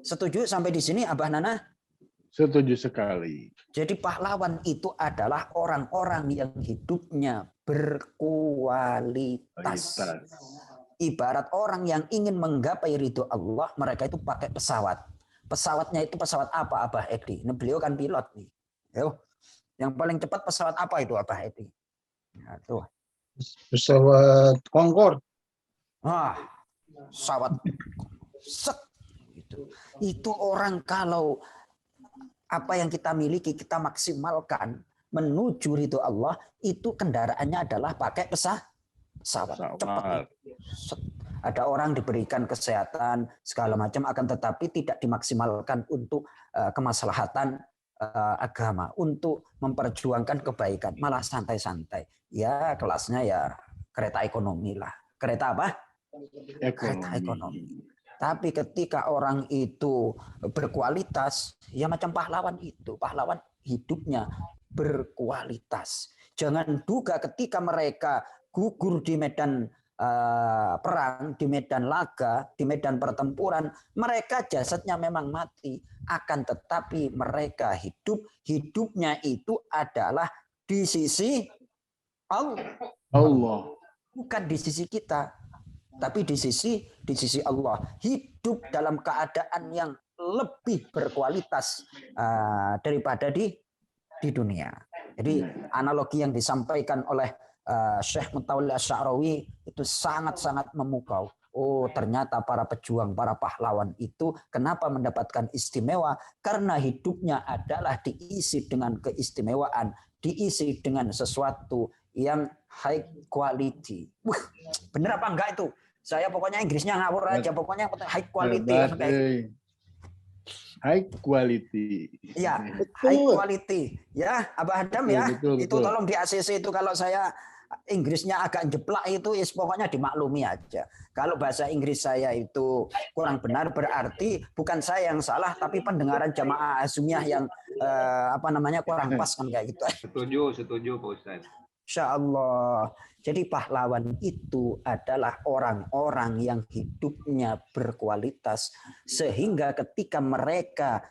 Setuju sampai di sini Abah Nana? Setuju sekali. Jadi pahlawan itu adalah orang-orang yang hidupnya berkualitas. Ibarat orang yang ingin menggapai ridho Allah, mereka itu pakai pesawat. Pesawatnya itu pesawat apa, Abah Edi? Ini beliau kan pilot nih. Yo, yang paling cepat pesawat apa itu, Abah Edi? Nah, tuh. Pesawat Concorde. Pesawat set. Itu orang kalau apa yang kita miliki kita maksimalkan menuju ridho Allah, itu kendaraannya adalah pakai pesawat. Cepat. Ada orang diberikan kesehatan segala macam, akan tetapi tidak dimaksimalkan untuk kemaslahatan agama, untuk memperjuangkan kebaikan, malah santai-santai. Ya kelasnya ya kereta ekonomi lah. Kereta apa? Kereta ekonomi. Tapi ketika orang itu berkualitas, ya macam pahlawan itu, pahlawan hidupnya berkualitas. Jangan duga ketika mereka gugur di medan perang, di medan laga, di medan pertempuran, mereka jasadnya memang mati, akan tetapi mereka hidupnya itu adalah di sisi Allah. Bukan di sisi kita, tapi di sisi Allah. Hidup dalam keadaan yang lebih berkualitas daripada di dunia. Jadi analogi yang disampaikan oleh Syekh Mutawalli Asy'arawi itu sangat-sangat memukau. Oh, ternyata para pejuang, para pahlawan itu kenapa mendapatkan istimewa? Karena hidupnya adalah diisi dengan keistimewaan, diisi dengan sesuatu yang high quality. Bener apa enggak itu? Saya pokoknya Inggrisnya ngawur aja, pokoknya high quality. High quality. Ya, high quality. Ya, Abah Adam ya. Betul. Tolong di ACC itu kalau saya Inggrisnya agak jeplak itu, pokoknya dimaklumi aja. Kalau bahasa Inggris saya itu kurang benar, berarti bukan saya yang salah, tapi pendengaran jamaah azumiyah yang kurang pas kan kayak gitu. Setuju Pak Ustaz. Insya Allah. Jadi pahlawan itu adalah orang-orang yang hidupnya berkualitas, sehingga ketika mereka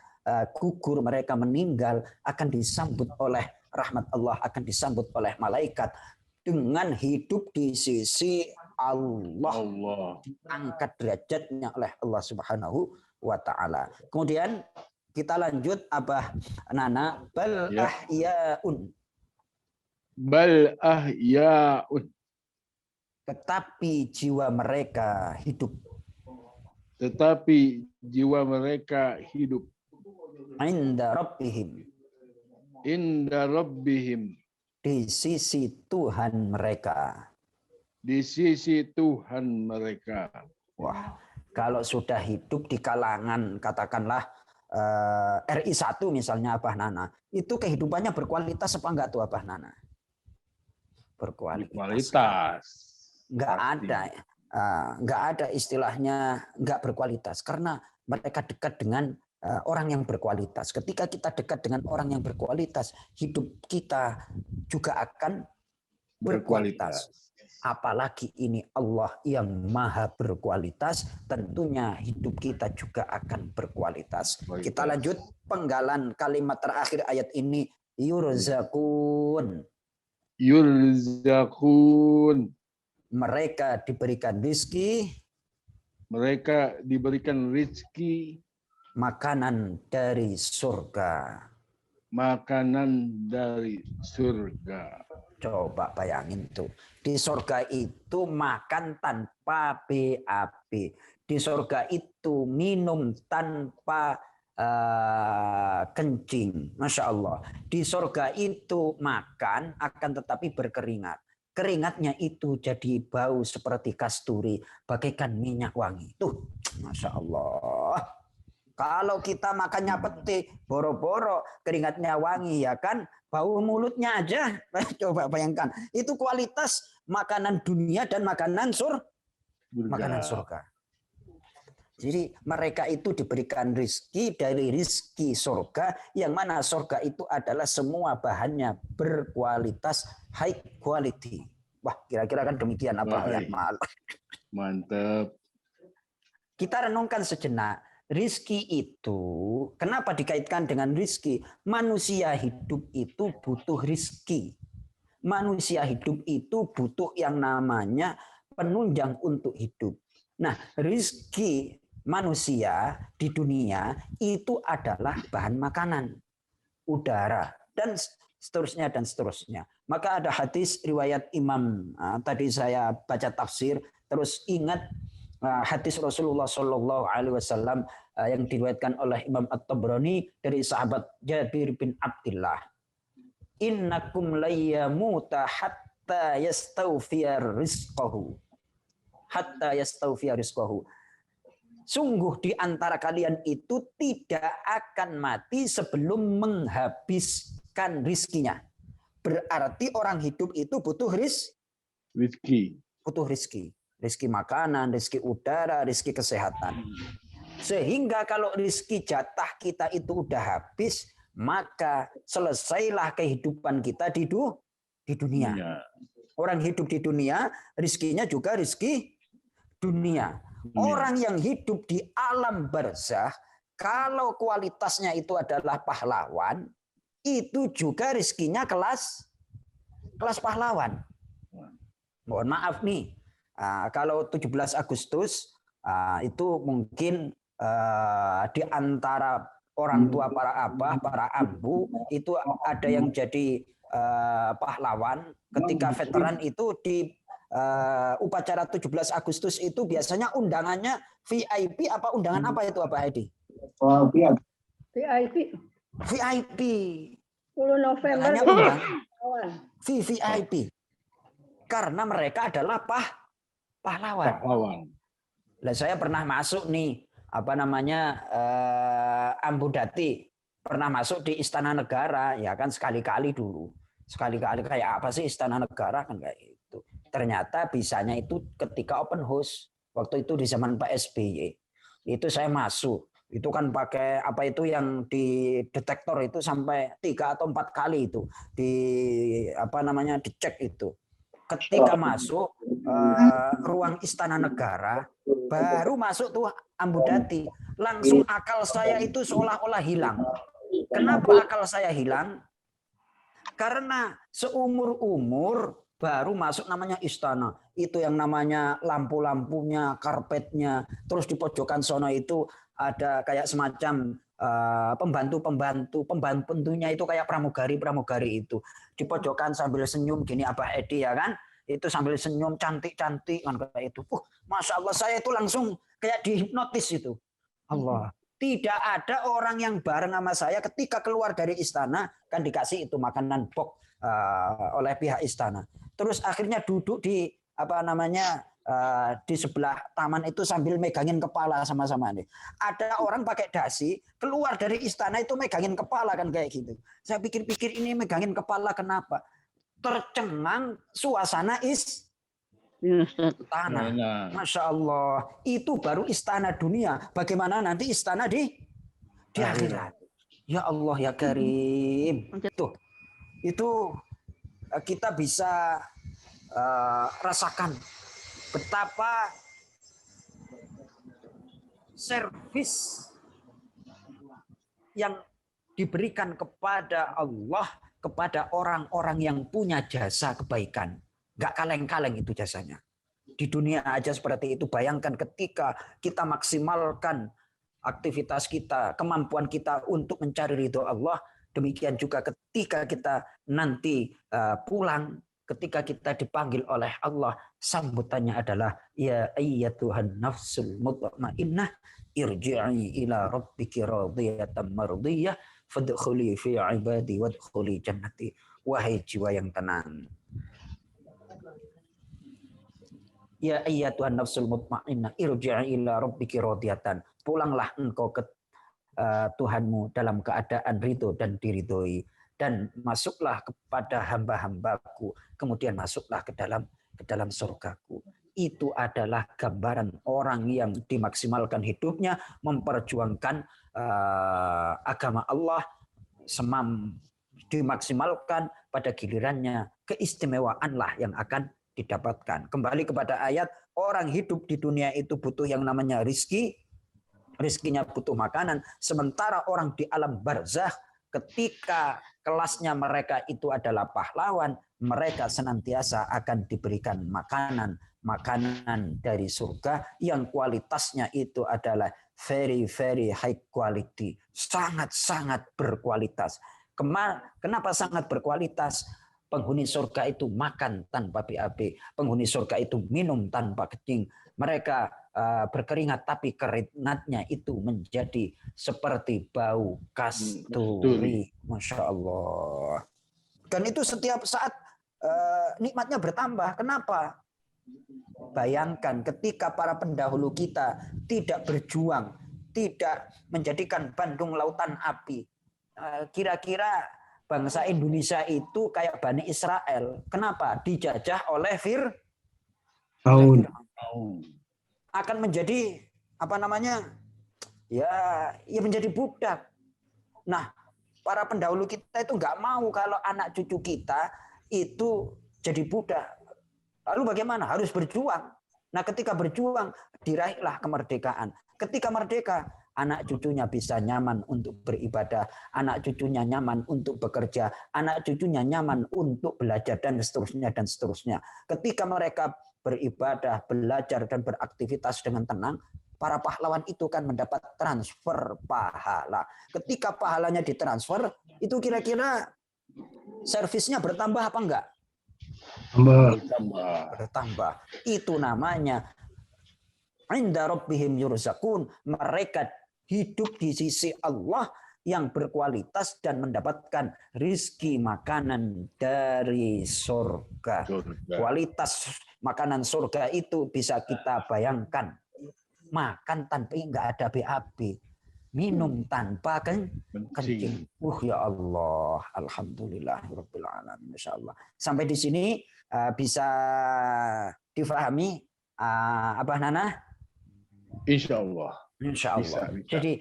gugur, mereka meninggal, akan disambut oleh rahmat Allah, akan disambut oleh malaikat dengan hidup di sisi Allah. Diangkat derajatnya oleh Allah Subhanahu wa taala. Kemudian kita lanjut Abah Nana, bal ahyaun. bal ahya'un, tetapi jiwa mereka hidup. tetapi jiwa mereka hidup. Inda rabbihim, Inda rabbihim, di sisi Tuhan mereka. di sisi Tuhan mereka. Wah, kalau sudah hidup di kalangan katakanlah RI 1 misalnya Abah Nana, itu kehidupannya berkualitas apa enggak tuh Abah Nana? Berkualitas. Kualitas. Enggak Pasti. ada. Enggak ada istilahnya enggak berkualitas karena mereka dekat dengan orang yang berkualitas. Ketika kita dekat dengan orang yang berkualitas, hidup kita juga akan berkualitas. Apalagi ini Allah yang maha berkualitas, tentunya hidup kita juga akan berkualitas. Kita lanjut penggalan kalimat terakhir ayat ini, yurzakun. Yurzakun, Mereka diberikan rizki, mereka diberikan rizki, makanan dari surga. makanan dari surga. Coba bayangin tuh. Di surga itu makan tanpa BAB. Di surga itu minum tanpa kencing. Masya Allah. Di surga itu makan akan tetapi berkeringat. Keringatnya itu jadi bau seperti kasturi. Bagaikan minyak wangi. Tuh. Masya Allah. Kalau kita makannya peti, boro-boro keringatnya wangi ya kan, bau mulutnya aja. Coba bayangkan, itu kualitas makanan dunia dan makanan surga. Jadi mereka itu diberikan rizki dari rizki surga, yang mana surga itu adalah semua bahannya berkualitas high quality. Wah, kira-kira kan demikian apa ya? Mantap. Kita renungkan sejenak. Rizki itu, kenapa dikaitkan dengan rizki? Manusia hidup itu butuh rizki. Manusia hidup itu butuh yang namanya penunjang untuk hidup. Nah, rizki manusia di dunia itu adalah bahan makanan, udara, dan seterusnya dan seterusnya. Maka ada hadis riwayat Imam, tadi saya baca tafsir, terus ingat hadis Rasulullah Shallallahu Alaihi Wasallam yang diriwayatkan oleh Imam At-Tabrani dari sahabat Jabir bin Abdullah. Innakum layyamuta hatta yastawfiya rizqahu. Hatta yastawfiya rizqahu. Sungguh di antara kalian itu tidak akan mati sebelum menghabiskan rizkinya. Berarti orang hidup itu butuh rizki. Butuh rizki. Rizki makanan, rizki udara, rizki kesehatan. Sehingga kalau rizki jatah kita itu udah habis, maka selesailah kehidupan kita di dunia. Orang hidup di dunia, rizkinya juga rizki dunia. Orang yang hidup di alam barzakh, kalau kualitasnya itu adalah pahlawan, itu juga rizkinya kelas pahlawan. Mohon maaf nih, kalau 17 Agustus itu mungkin di antara orang tua para abah, para abu itu ada yang jadi pahlawan. Ketika veteran itu di upacara 17 Agustus itu biasanya undangannya VIP apa undangan apa itu Pak Hedi? VIP. VIP. 10 November. VIP. Karena mereka adalah pahlawan. Lah saya pernah masuk nih, apa namanya, Ambudati, pernah masuk di Istana Negara, ya kan sekali-kali dulu. Sekali-kali kayak apa sih Istana Negara kan kayak gitu. Ternyata bisanya itu ketika open house, waktu itu di zaman Pak SBY. Itu saya masuk. Itu kan pakai apa itu yang di detektor itu sampai 3 atau 4 kali itu di apa namanya dicek itu. Ketika masuk ruang Istana Negara, baru masuk tuh Ambudati, langsung akal saya itu seolah-olah hilang. Kenapa akal saya hilang? Karena seumur-umur baru masuk namanya istana. Itu yang namanya lampu-lampunya, karpetnya. Terus di pojokan sono itu ada kayak semacam pembantunya itu kayak pramugari itu. Di pojokan sambil senyum gini Abah Edi ya kan. Itu sambil senyum cantik-cantik kan kayak itu. Masya Allah, saya itu langsung kayak dihipnotis itu. Allah. Tidak ada orang yang bareng sama saya ketika keluar dari istana kan dikasih itu makanan box oleh pihak istana. Terus akhirnya duduk di di sebelah taman itu sambil megangin kepala sama-sama nih. Ada orang pakai dasi keluar dari istana itu megangin kepala kan kayak gitu. Saya pikir-pikir ini megangin kepala kenapa? Tercengang suasana istana. Masya Allah. Itu baru istana dunia. Bagaimana nanti istana di akhirat. Ya Allah ya Karim. Itu kita bisa rasakan betapa servis yang diberikan kepada Allah kepada orang-orang yang punya jasa kebaikan. Nggak kaleng-kaleng itu jasanya. Di dunia aja seperti itu. Bayangkan ketika kita maksimalkan aktivitas kita, kemampuan kita untuk mencari ridho Allah. Demikian juga ketika kita nanti pulang, ketika kita dipanggil oleh Allah, sambutannya adalah ya ayyatuhan nafsul mutmainnah irji'i ila rabbiki radiyatan mardiyah fadkhuli fi ibadi wadkhuli jannati. Wahai jiwa yang tenang. Ya ayyatuhan nafsul mutmainnah irji'i ila rabbiki radiyatan. Pulanglah engkau ke Tuhanmu dalam keadaan ridho dan diridhoi, dan masuklah kepada hamba-hambaku, kemudian masuklah ke dalam surgaku. Itu adalah gambaran orang yang dimaksimalkan hidupnya, memperjuangkan agama Allah, dimaksimalkan, pada gilirannya keistimewaanlah yang akan didapatkan. Kembali kepada ayat, orang hidup di dunia itu butuh yang namanya rizki, rizkinya butuh makanan, sementara orang di alam barzakh ketika kelasnya mereka itu adalah pahlawan, mereka senantiasa akan diberikan makanan dari surga yang kualitasnya itu adalah very very high quality, sangat berkualitas. Kenapa sangat berkualitas? Penghuni surga itu makan tanpa BAB, penghuni surga itu minum tanpa kencing. Mereka berkeringat tapi keringatnya itu menjadi seperti bau kasturi. Masya Allah. Dan itu setiap saat nikmatnya bertambah. Kenapa? Bayangkan ketika para pendahulu kita tidak berjuang, tidak menjadikan Bandung lautan api. Kira-kira bangsa Indonesia itu kayak Bani Israel. Kenapa? Dijajah oleh Fir'aun. Akan menjadi ya menjadi budak. Nah, para pendahulu kita itu nggak mau kalau anak cucu kita itu jadi budak. Lalu bagaimana? Harus berjuang. Nah, ketika berjuang diraihlah kemerdekaan. Ketika merdeka, anak cucunya bisa nyaman untuk beribadah, anak cucunya nyaman untuk bekerja, anak cucunya nyaman untuk belajar, dan seterusnya. Ketika mereka beribadah, belajar, dan beraktivitas dengan tenang, para pahlawan itu kan mendapat transfer pahala. Ketika pahalanya ditransfer, itu kira-kira servisnya bertambah apa enggak? Bertambah. Itu namanya inda rabbihim yurzaqun. Mereka hidup di sisi Allah yang berkualitas dan mendapatkan rizki makanan dari surga. Kualitas makanan surga itu bisa kita bayangkan. Makan tanpa nggak ada BAB, minum tanpa kencing. Ya Allah, alhamdulillahirabbil alamin. Masyaallah. Sampai di sini bisa difahami Abah Nana? Insya Allah. Insya Allah. Bisa. Jadi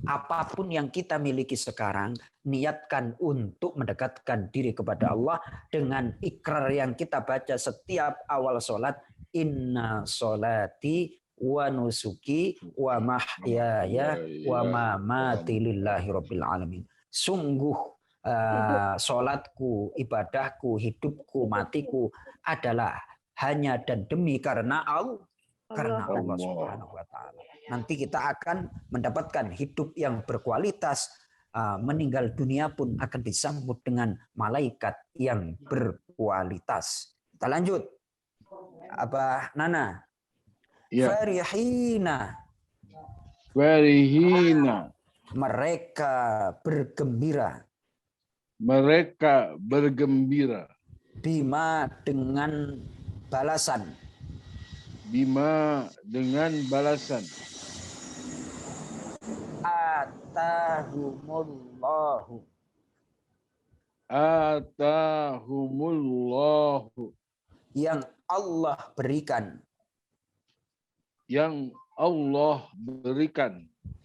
apapun yang kita miliki sekarang, niatkan untuk mendekatkan diri kepada Allah dengan ikrar yang kita baca setiap awal sholat. Inna sholati wa nusuki wa mahyaya wa mamati lillahi rabbil alamin. Sungguh sholatku, ibadahku, hidupku, matiku adalah hanya dan demi karena Allah Subhanahu wa taala. Nanti kita akan mendapatkan hidup yang berkualitas, meninggal dunia pun akan disambut dengan malaikat yang berkualitas. Kita lanjut. Abah Nana. Ya. Farihina. Mereka bergembira. Bima dengan balasan. Atahumullahu. Yang Allah berikan.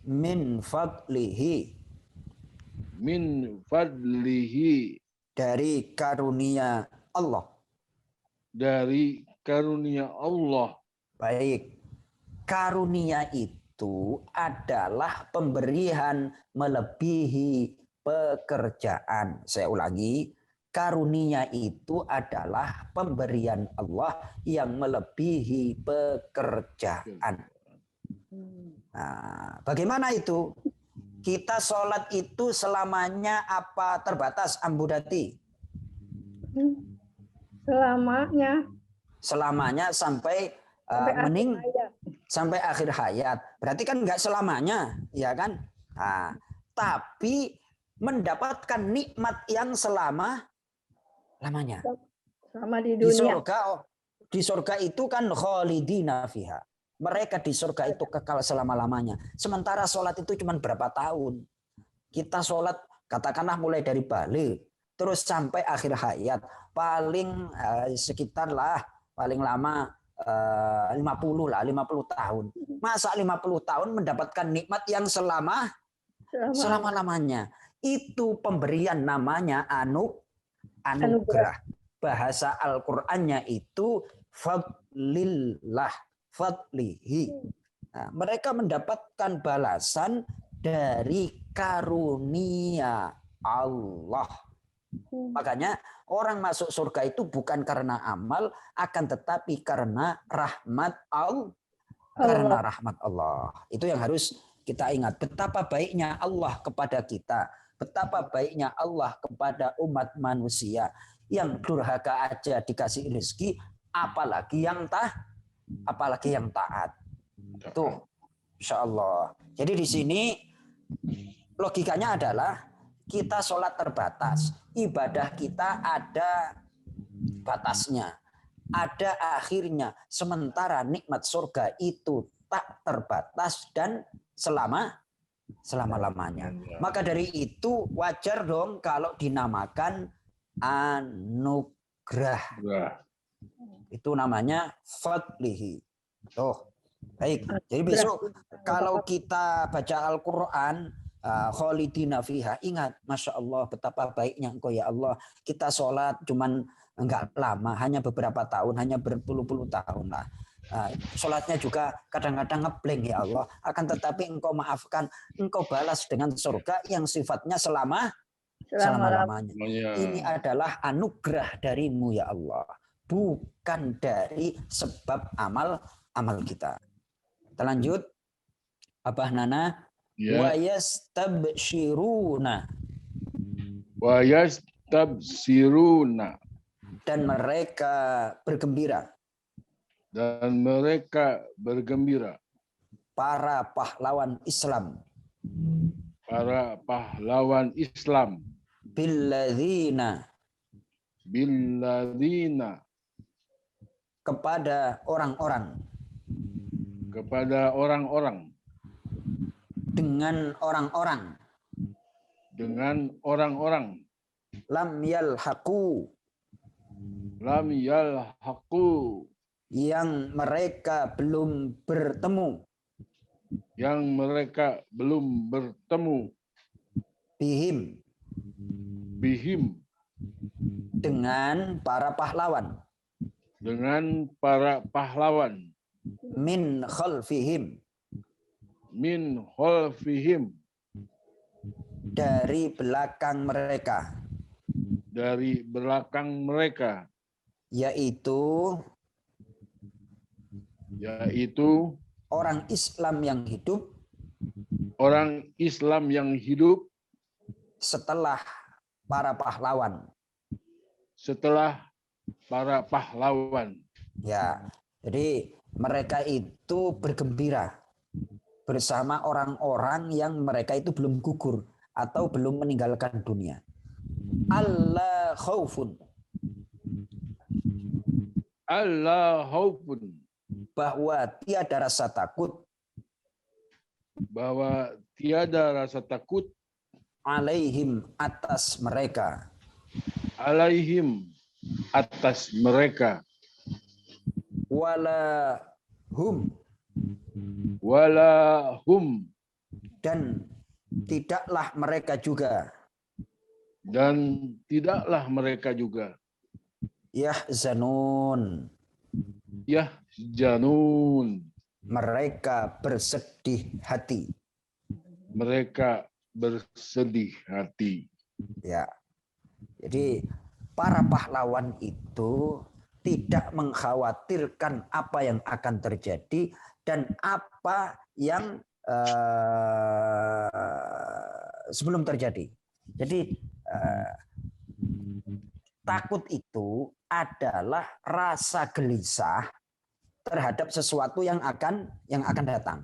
Min fadlihi. Dari karunia Allah. Baik. Karunia itu adalah pemberian melebihi pekerjaan. Saya ulangi. Karunia itu adalah pemberian Allah yang melebihi pekerjaan. Nah, bagaimana itu? Kita sholat itu selamanya apa terbatas, Ambudati? Selamanya sampai sampai akhir hayat. Berarti kan nggak selamanya, ya kan? Nah, tapi mendapatkan nikmat yang lamanya. Sama di dunia. Di surga itu kan khalidina fiha. Mereka di surga itu kekal selama-lamanya. Sementara sholat itu cuma berapa tahun. Kita sholat katakanlah mulai dari balik terus sampai akhir hayat. Paling sekitar lah paling lama 50 tahun. Masa 50 tahun mendapatkan nikmat yang selama-lamanya. Itu pemberian namanya anugerah. Bahasa Al-Qur'annya itu fadlillah. Fadlihi. Nah, mereka mendapatkan balasan dari karunia Allah. Makanya orang masuk surga itu bukan karena amal, akan tetapi karena rahmat Allah. Karena rahmat Allah. Itu yang harus kita ingat. Betapa baiknya Allah kepada kita. Betapa baiknya Allah kepada umat manusia. Yang durhaka aja dikasih rezeki, apalagi yang taat. Tuh, insya Allah. Jadi di sini logikanya adalah kita sholat terbatas, ibadah kita ada batasnya, ada akhirnya. Sementara nikmat surga itu tak terbatas dan selama-lamanya. Maka dari itu wajar dong kalau dinamakan anugerah. Itu namanya fadlihi. Tuh. Baik. Jadi besok kalau kita baca Al-Qur'an khalidina fiha, ingat, Masya Allah, betapa baiknya Engkau ya Allah. Kita sholat cuman enggak lama, hanya beberapa tahun, hanya berpuluh-puluh tahun lah. Sholatnya juga kadang-kadang ngeblank ya Allah. Akan tetapi Engkau maafkan, Engkau balas dengan surga yang sifatnya selama-lamanya. Ini adalah anugerah darimu ya Allah. Bukan dari sebab amal kita. Kita lanjut. Abah Nana. Wa yastabshiruna. Dan mereka bergembira. Para pahlawan Islam. Billadzina. Kepada orang-orang. Dengan orang-orang. Lam yalhaqu. Yang mereka belum bertemu. Bihim. Dengan para pahlawan. Min khalfihim. dari belakang mereka, dari belakang mereka, yaitu orang Islam yang hidup setelah para pahlawan. Ya, jadi mereka itu bergembira bersama orang-orang yang mereka itu belum gugur atau belum meninggalkan dunia. Allah khaufun. Bahwa tiada rasa takut. Alaihim atas mereka. Wala hum. Dan tidaklah mereka juga. Yahzanun. Mereka bersedih hati. Ya. Jadi para pahlawan itu tidak mengkhawatirkan apa yang akan terjadi dan apa yang sebelum terjadi. Jadi takut itu adalah rasa gelisah terhadap sesuatu yang akan datang.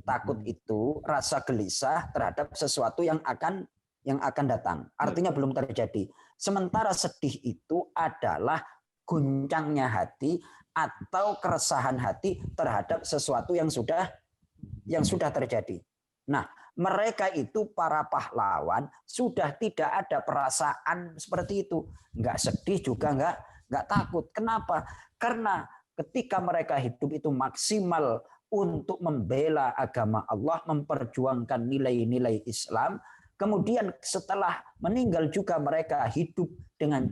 Takut itu rasa gelisah terhadap sesuatu yang akan datang. Artinya belum terjadi. Sementara sedih itu adalah guncangnya hati atau keresahan hati terhadap sesuatu yang sudah terjadi. Nah, mereka itu para pahlawan sudah tidak ada perasaan seperti itu. Enggak sedih juga enggak takut. Kenapa? Karena ketika mereka hidup itu maksimal untuk membela agama Allah, memperjuangkan nilai-nilai Islam. Kemudian setelah meninggal juga mereka hidup dengan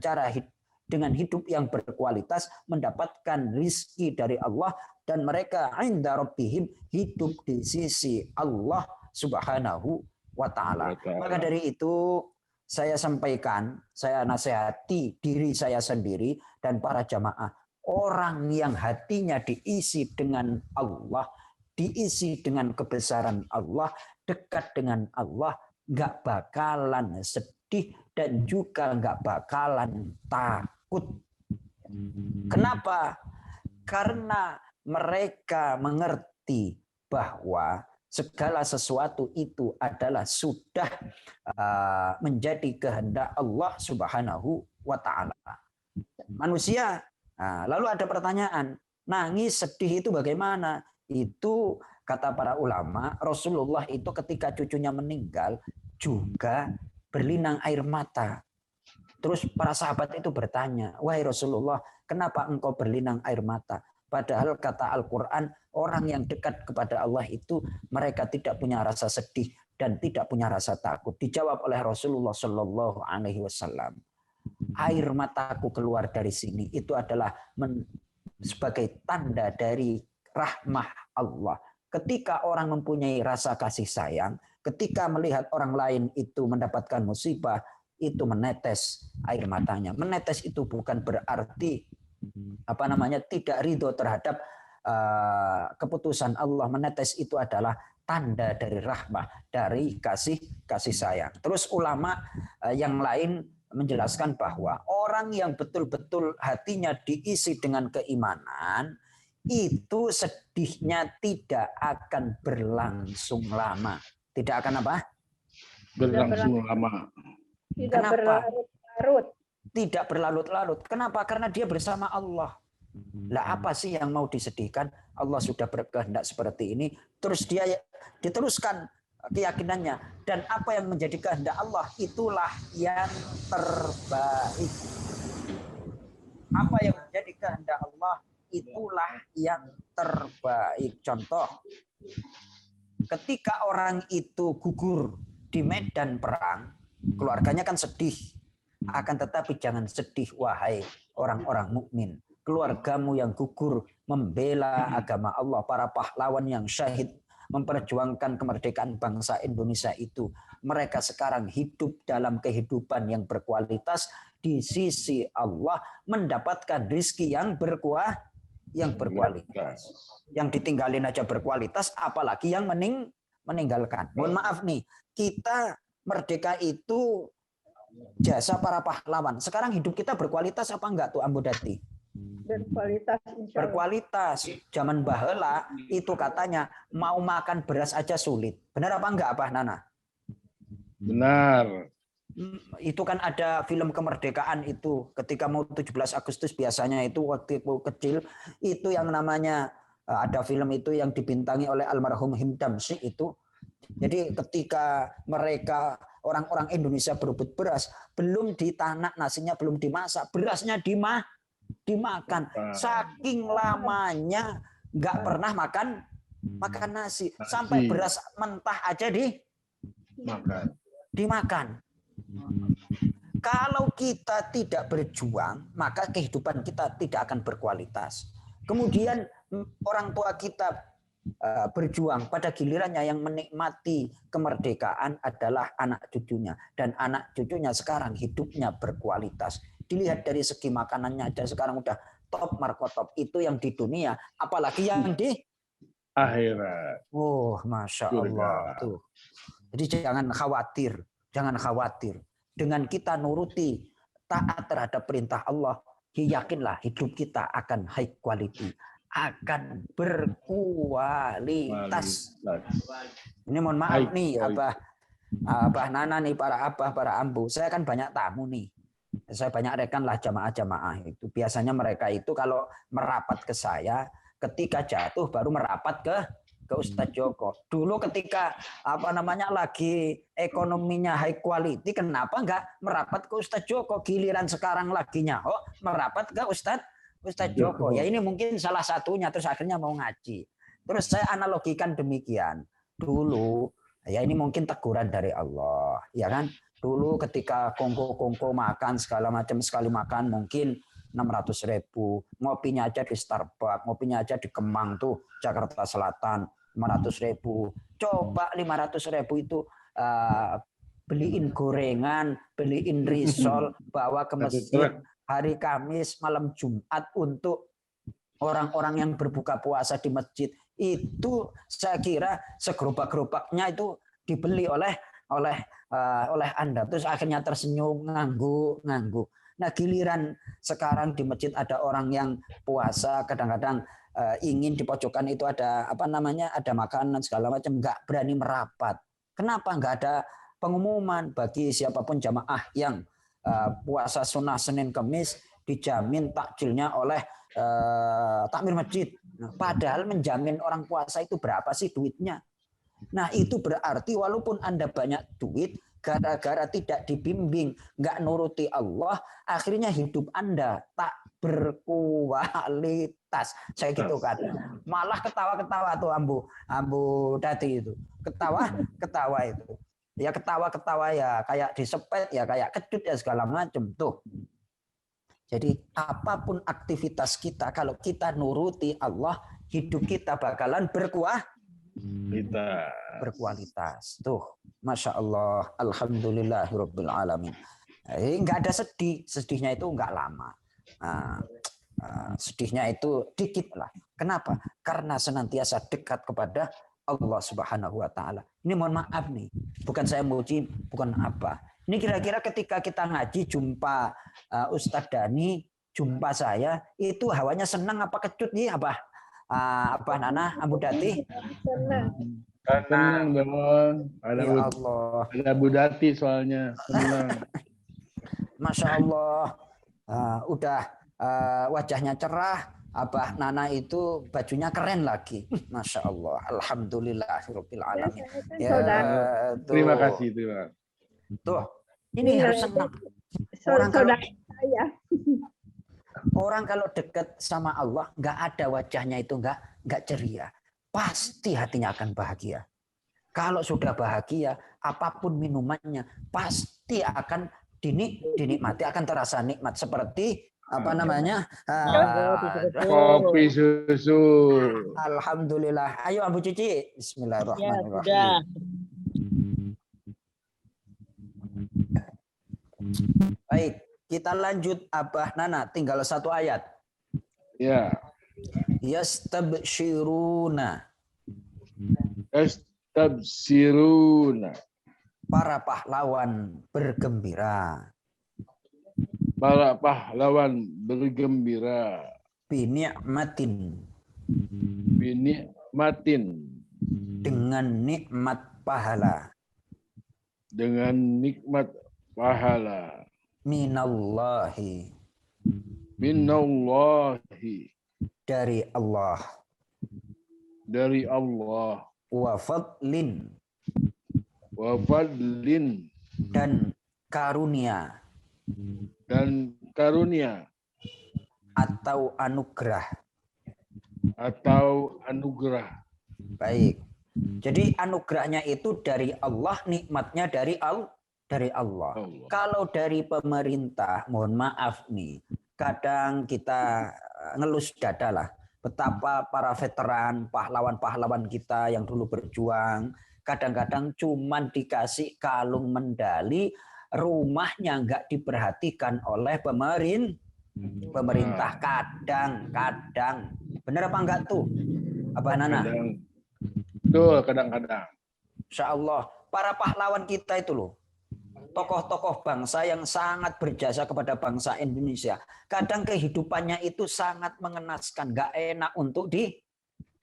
hidup yang berkualitas, mendapatkan rizki dari Allah, dan mereka inda rabbihim, hidup di sisi Allah Subhanahu wa ta'ala. Maka dari itu saya sampaikan, saya nasihati diri saya sendiri dan para jamaah, orang yang hatinya diisi dengan Allah, diisi dengan kebesaran Allah, dekat dengan Allah, nggak bakalan sedih dan juga nggak bakalan takut. Kenapa? Karena mereka mengerti bahwa segala sesuatu itu adalah sudah menjadi kehendak Allah Subhanahu wa ta'ala. Manusia, lalu ada pertanyaan, nangis sedih itu bagaimana? Itu kata para ulama, Rasulullah itu ketika cucunya meninggal juga berlinang air mata. Terus para sahabat itu bertanya, wahai Rasulullah, kenapa engkau berlinang air mata? Padahal kata Al-Quran, orang yang dekat kepada Allah itu mereka tidak punya rasa sedih dan tidak punya rasa takut. Dijawab oleh Rasulullah Shallallahu Alaihi Wasallam, air mataku keluar dari sini itu adalah sebagai tanda dari rahmah Allah. Ketika orang mempunyai rasa kasih sayang, ketika melihat orang lain itu mendapatkan musibah, itu menetes air matanya. Menetes itu bukan berarti tidak ridho terhadap keputusan Allah. Menetes itu adalah tanda dari rahmah, dari kasih sayang. Terus ulama yang lain menjelaskan bahwa orang yang betul-betul hatinya diisi dengan keimanan, itu sedihnya tidak akan berlangsung lama. Tidak akan apa? Berlangsung lama. Tidak berlarut-larut. Tidak berlarut-larut. Kenapa? Karena dia bersama Allah. Lah apa sih yang mau disedihkan? Allah sudah berkehendak seperti ini. Terus dia diteruskan keyakinannya. Dan apa yang menjadi kehendak Allah, itulah yang terbaik. Apa yang menjadi kehendak Allah, itulah yang terbaik. Contoh, ketika orang itu gugur di medan perang, keluarganya kan sedih. Akan tetapi jangan sedih, wahai orang-orang mukmin. Keluargamu yang gugur membela agama Allah, para pahlawan yang syahid memperjuangkan kemerdekaan bangsa Indonesia itu, mereka sekarang hidup dalam kehidupan yang berkualitas di sisi Allah, mendapatkan rizki yang berkualitas. Yang ditinggalin aja berkualitas, apalagi yang meninggalkan. Mohon maaf nih, kita merdeka itu jasa para pahlawan. Sekarang hidup kita berkualitas apa enggak tuh Ambu Dati? Berkualitas, insya Allah. Berkualitas. Zaman baheula itu katanya mau makan beras aja sulit. Benar apa enggak, Abah Nana? Benar. Itu kan ada film kemerdekaan itu ketika mau 17 Agustus biasanya itu waktu kecil itu yang namanya ada film itu yang dibintangi oleh almarhum Him Damsyik itu. Jadi ketika mereka orang-orang Indonesia berebut beras, belum ditanak nasinya belum dimasak, berasnya dimakan. Saking lamanya nggak pernah makan nasi, sampai beras mentah aja dimakan. Kalau kita tidak berjuang, maka kehidupan kita tidak akan berkualitas. Kemudian orang tua kita berjuang, pada gilirannya yang menikmati kemerdekaan adalah anak cucunya, dan anak cucunya sekarang hidupnya berkualitas. Dilihat dari segi makanannya aja sekarang udah top markotop, itu yang di dunia, apalagi yang di akhirat. Oh, masya Allah tuh. Jadi jangan khawatir dengan kita nuruti taat terhadap perintah Allah, yakinlah hidup kita akan high quality, akan berkualitas. Ini mohon maaf nih Abah Nana nih, para abah, para ambu. Saya kan banyak tamu nih. Saya banyak rekan lah jamaah-jamaah itu. Biasanya mereka itu kalau merapat ke saya, ketika jatuh baru merapat ke Ustadz Joko. Dulu ketika lagi ekonominya high quality, kenapa nggak merapat ke Ustadz Joko? Giliran sekarang lagi nyaho merapat ke Ustadz Joko. Ya ini mungkin salah satunya, terus akhirnya mau ngaji. Terus saya analogikan demikian. Dulu ya ini mungkin teguran dari Allah, ya kan? Dulu ketika kongko makan segala macam, sekali makan mungkin 600.000, ngopinya aja di Starbucks, ngopinya aja di Kemang tuh Jakarta Selatan 500.000. Coba 500.000 itu beliin gorengan, beliin risol, bawa ke masjid hari Kamis, malam Jumat untuk orang-orang yang berbuka puasa di masjid. Itu saya kira segerobak-gerobaknya itu dibeli oleh Anda, terus akhirnya tersenyum nganggu. Nah giliran sekarang di masjid ada orang yang puasa, kadang-kadang ingin di pojokan itu ada ada makanan segala macam, nggak berani merapat. Kenapa nggak ada pengumuman bagi siapapun jamaah yang puasa sunnah Senin Kamis dijamin takjilnya oleh takmir masjid. Nah, padahal menjamin orang puasa itu berapa sih duitnya? Nah itu berarti walaupun Anda banyak duit, gara-gara tidak dibimbing, nggak nuruti Allah, akhirnya hidup Anda tak berkualitas. Saya gitu kan. Malah ketawa-ketawa tuh Ambu Dati itu. Ketawa itu. Ya ketawa-ketawa ya kayak disepet ya kayak kecut ya segala macam tuh. Jadi apapun aktivitas kita, kalau kita nuruti Allah, hidup kita bakalan berkualitas. Tuh, masya Allah, alhamdulillahirabbil alamin. Nggak ada sedih, sedihnya itu nggak lama. Sedihnya itu dikit lah. Kenapa? Karena senantiasa dekat kepada Allah Subhanahu wa taala. Ini mohon maaf nih, bukan saya muji, bukan apa. Ini kira-kira ketika kita ngaji jumpa Ustadz Dani, jumpa saya, itu hawanya senang apa kecut nih, Abah Nana, Ambu Dati? Senang dong. Ya Allah. Ada Ambu Dati soalnya. Senang. Masya Allah. Udah wajahnya cerah. Abah Nana itu bajunya keren lagi. Masya Allah. Alhamdulillahirabbil alamin. Ya, terima kasih. Tuh, ini harus senang. Orang kalau dekat sama Allah, nggak ada wajahnya itu nggak ceria. Pasti hatinya akan bahagia. Kalau sudah bahagia, apapun minumannya pasti akan dinikmati, akan terasa nikmat. Seperti apa namanya? Kopi susu. Alhamdulillah. Ayo Abu Cici. Ya, Bismillahirrahmanirrahim. sudah. Baik, kita lanjut Abah Nana. Tinggal satu ayat. Ya. Yastabshiruna. Yastabshiruna. Para pahlawan bergembira. Para pahlawan bergembira. Binikmatin. Binikmatin. Dengan nikmat pahala. Dengan nikmat pahala. Minallahi. Minallahi. Dari Allah. Dari Allah. Wa fadlin. Wa fadlin. Dan karunia. Dan karunia. Atau anugerah. Atau anugerah. Baik. Jadi anugerahnya itu dari Allah, nikmatnya dari Allah. Kalau dari pemerintah, mohon maaf nih, kadang kita ngelus dada lah. Betapa para veteran, pahlawan-pahlawan kita yang dulu berjuang, kadang-kadang cuman dikasih kalung medali, rumahnya nggak diperhatikan oleh pemerintah. Kadang-kadang. Benar apa enggak tuh, Abah Nana? Betul, kadang-kadang. Insya Allah, para pahlawan kita itu loh, tokoh-tokoh bangsa yang sangat berjasa kepada bangsa Indonesia. Kadang kehidupannya itu sangat mengenaskan, gak enak untuk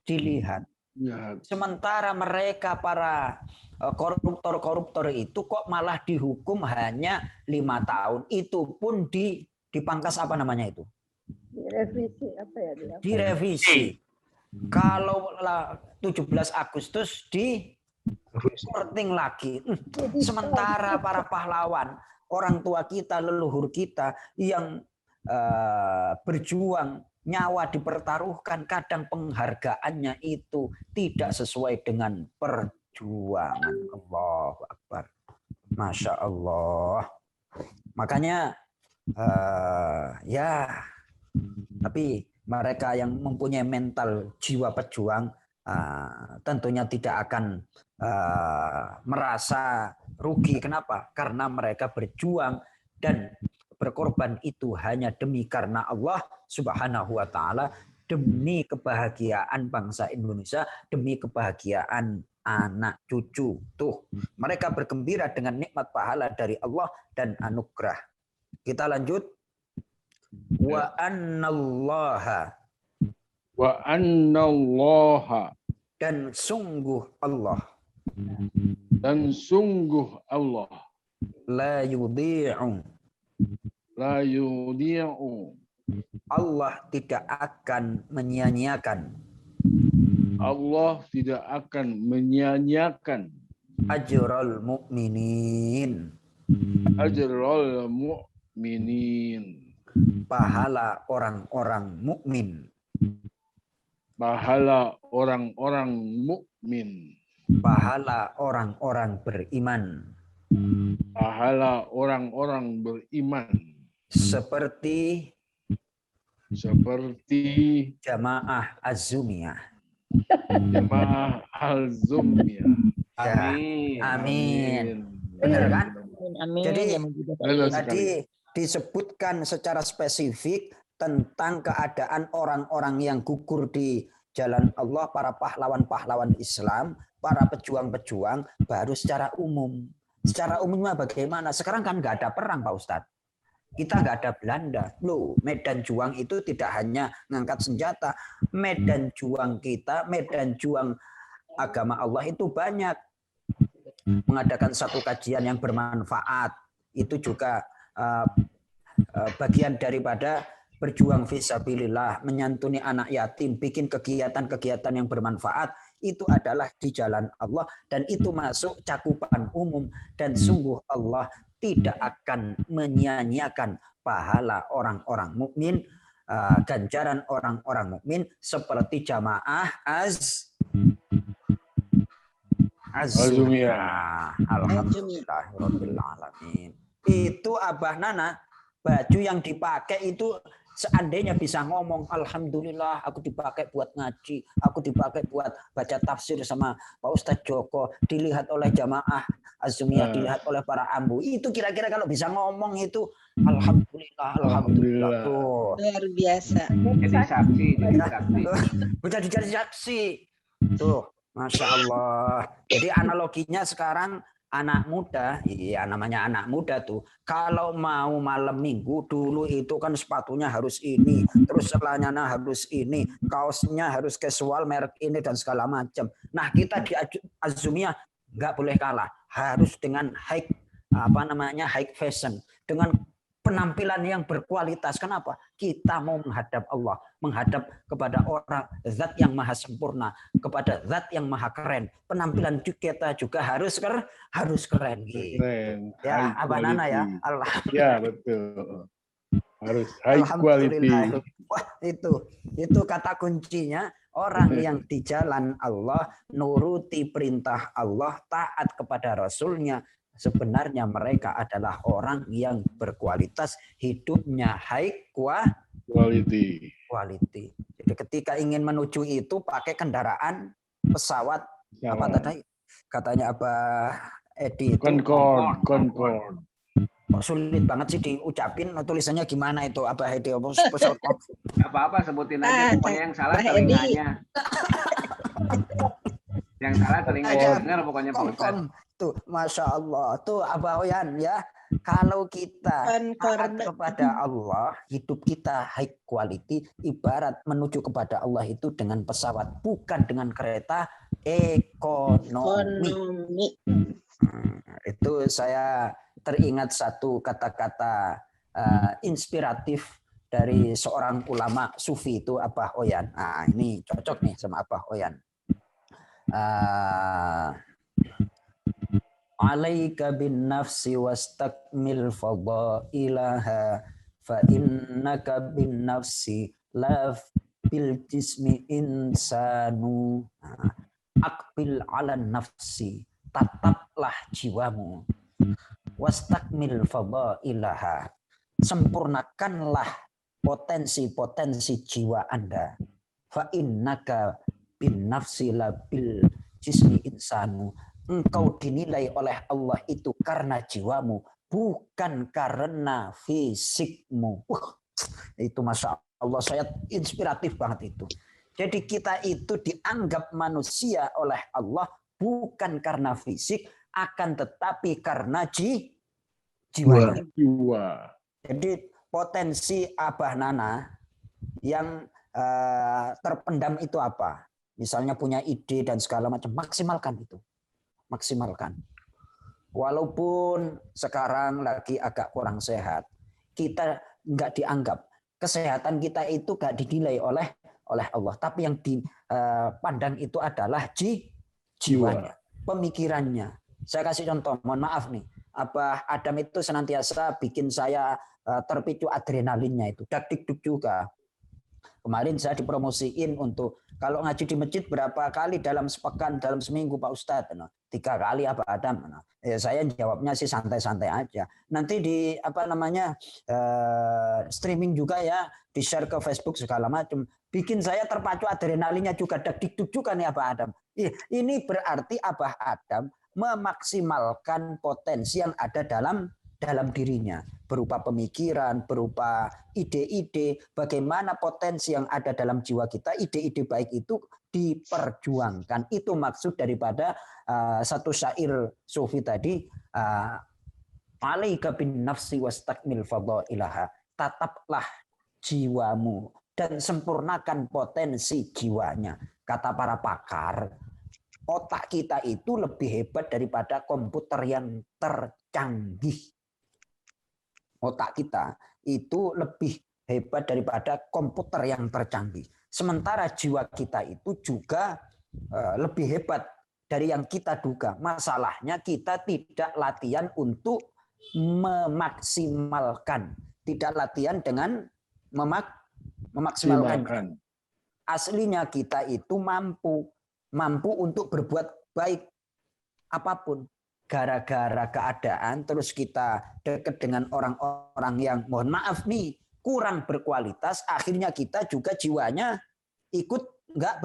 dilihat. Ya. Sementara mereka para koruptor-koruptor itu kok malah dihukum hanya 5 tahun. Itu pun dipangkas apa namanya itu? Direvisi apa ya? Direvisi. Kalau 17 Agustus di porting lagi. Sementara para pahlawan, orang tua kita, leluhur kita yang berjuang, nyawa dipertaruhkan, kadang penghargaannya itu tidak sesuai dengan perjuangan. Allahu Akbar. Masya Allah. Makanya ya, tapi mereka yang mempunyai mental jiwa pejuang tentunya tidak akan merasa rugi. Kenapa? Karena mereka berjuang dan berkorban itu hanya demi karena Allah Subhanahu wa taala, demi kebahagiaan bangsa Indonesia, demi kebahagiaan anak cucu. Tuh, mereka bergembira dengan nikmat pahala dari Allah dan anugerah. Kita lanjut. Wa annallaha. Wa annallaha. Dan sungguh Allah. Dan sungguh Allah. La yudhi'u. La yudhi'u. Allah tidak akan menyia-nyiakan. Allah tidak akan menyia-nyiakan Ajrul mu'minin. Ajrul mu'minin. Pahala orang-orang mukmin. Pahala orang-orang mukmin. Pahala orang-orang beriman. Pahala orang-orang beriman. Seperti Jamaah Az-Zumiyah. Jamaah Al-Zumiyah. Amin. Amin. Benar kan? Amin. Jadi tadi disebutkan secara spesifik tentang keadaan orang-orang yang gugur di jalan Allah, para pahlawan-pahlawan Islam, para pejuang-pejuang, baru secara umum. Secara umumnya bagaimana? Sekarang kan nggak ada perang, Pak Ustadz. Kita nggak ada Belanda. Loh, medan juang itu tidak hanya ngangkat senjata. Medan juang kita, medan juang agama Allah itu banyak. Mengadakan satu kajian yang bermanfaat. Itu juga bagian daripada berjuang fisabilillah, menyantuni anak yatim, bikin kegiatan-kegiatan yang bermanfaat. Itu adalah di jalan Allah. Dan itu masuk cakupan umum. Dan sungguh Allah tidak akan menyia-nyiakan pahala orang-orang mukmin, ganjaran orang-orang mukmin seperti jamaah Az-Zumiyah. Alhamdulillahirabbil alamin. Itu Abah Nana Baju yang dipakai itu seandainya bisa ngomong, alhamdulillah aku dipakai buat ngaji, aku dipakai buat baca tafsir sama Pak Ustadz Joko, dilihat oleh jamaah Azumiyah, dilihat oleh para ambu. Itu kira-kira kalau bisa ngomong itu alhamdulillah tuh. Luar biasa. Jadi saksi, jadi saksi. Udah jadi saksi. Tuh, Masya Allah. Jadi analoginya sekarang anak muda, iya namanya anak muda tuh, kalau mau malam minggu dulu itu kan sepatunya harus ini, terus celananya harus ini, kaosnya harus casual merek ini dan segala macam. Nah kita di Azumiyah nggak boleh kalah, harus dengan high fashion, dengan penampilan yang berkualitas. Kenapa? Kita mau menghadap Allah, menghadap kepada orang zat yang maha sempurna, kepada zat yang maha keren. Penampilan kita juga harus keren. Gitu. Keren. Ya, Abah Nana ya. Allah. Ya betul. Harus high quality. Wah, itu kata kuncinya. Orang yang di jalan Allah, nuruti perintah Allah, taat kepada Rasulnya, sebenarnya mereka adalah orang yang berkualitas, hidupnya high quality. Jadi ketika ingin menuju itu pakai kendaraan pesawat apa tadi katanya Abah Edi itu Concorde. Sulit banget sih diucapin, tulisannya gimana itu Abah Edi? Pesawat Apa-apa sebutin aja, pokoknya yang salah telinganya. Yang salah telinganya dengar pokoknya Pak Ustadz. Tuh, Masya Allah. Tuh Abah Oyan ya. Kalau kita taat kepada Allah, hidup kita high quality, ibarat menuju kepada Allah itu dengan pesawat, bukan dengan kereta ekonomi. Itu saya teringat satu kata-kata inspiratif dari seorang ulama sufi itu Abah Oyan. Nah, ini cocok nih sama Abah Oyan. Alaika bin nafsi wastakmil fadailaha fa innaka bin nafsi la bil jismi insanu. Aqbil ala nafsi, tataplah jiwamu, wastakmil fadailaha, sempurnakanlah potensi-potensi jiwa Anda. Fa innaka bin nafsi la bil jismi insanu. Engkau dinilai oleh Allah itu karena jiwamu, bukan karena fisikmu. Itu Masya Allah, saya inspiratif banget itu. Jadi kita itu dianggap manusia oleh Allah bukan karena fisik, akan tetapi karena jiwanya. Jadi potensi Abah Nana yang terpendam itu apa? Misalnya punya ide dan segala macam, maksimalkan itu. Maksimalkan. Walaupun sekarang lagi agak kurang sehat, kita nggak dianggap. Kesehatan kita itu nggak dinilai oleh Allah. Tapi yang dipandang itu adalah jiwanya, pemikirannya. Saya kasih contoh, mohon maaf nih. Abah Adam itu senantiasa bikin saya terpicu adrenalinnya itu. Dak-dik-duk juga. Kemarin saya dipromosiin untuk kalau ngaji di masjid berapa kali dalam sepekan, dalam seminggu Pak Ustadz? 3 kali Abah Adam. Ya, saya jawabnya sih santai-santai aja. Nanti di streaming juga ya, di share ke Facebook segala macam. Bikin saya terpacu adrenalinnya juga, dak-dik-duk juga nih Abah Adam. Ini berarti Abah Adam memaksimalkan potensi yang ada dalam dirinya, berupa pemikiran, berupa ide-ide, bagaimana potensi yang ada dalam jiwa kita, ide-ide baik itu diperjuangkan. Itu maksud daripada satu syair sufi tadi, alaika bin nafsi wastakmil fadailaha, tataplah jiwamu dan sempurnakan potensi jiwanya. Kata para pakar, otak kita itu lebih hebat daripada komputer yang tercanggih. Otak kita itu lebih hebat daripada komputer yang tercanggih. Sementara jiwa kita itu juga lebih hebat dari yang kita duga. Masalahnya kita tidak latihan untuk memaksimalkan. Tidak latihan dengan memaksimalkan. Aslinya kita itu mampu untuk berbuat baik apapun. gara-gara keadaan terus kita dekat dengan orang-orang yang mohon maaf nih kurang berkualitas, akhirnya kita juga jiwanya ikut nggak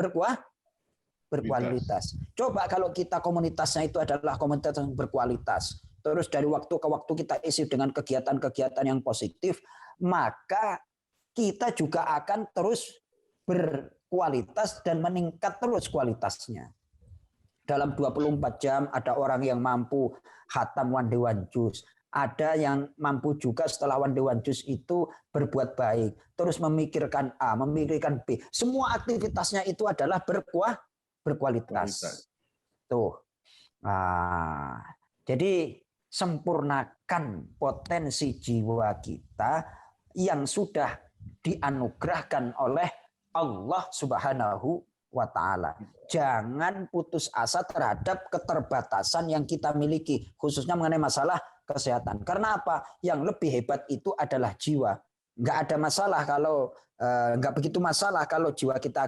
berkualitas. Coba kalau kita komunitasnya itu adalah komunitas yang berkualitas, terus dari waktu ke waktu kita isi dengan kegiatan-kegiatan yang positif, maka kita juga akan terus berkualitas dan meningkat terus kualitasnya. Dalam 24 jam ada orang yang mampu khatam one day one juz. Ada yang mampu juga setelah one day one juz itu berbuat baik. Terus memikirkan A, memikirkan B. Semua aktivitasnya itu adalah berkualitas. Tuh. Nah, jadi sempurnakan potensi jiwa kita yang sudah dianugerahkan oleh Allah Subhanahu wa ta'ala. Jangan putus asa terhadap keterbatasan yang kita miliki, khususnya mengenai masalah kesehatan. Karena apa? Yang lebih hebat itu adalah jiwa. Nggak ada masalah kalau nggak begitu masalah kalau jiwa kita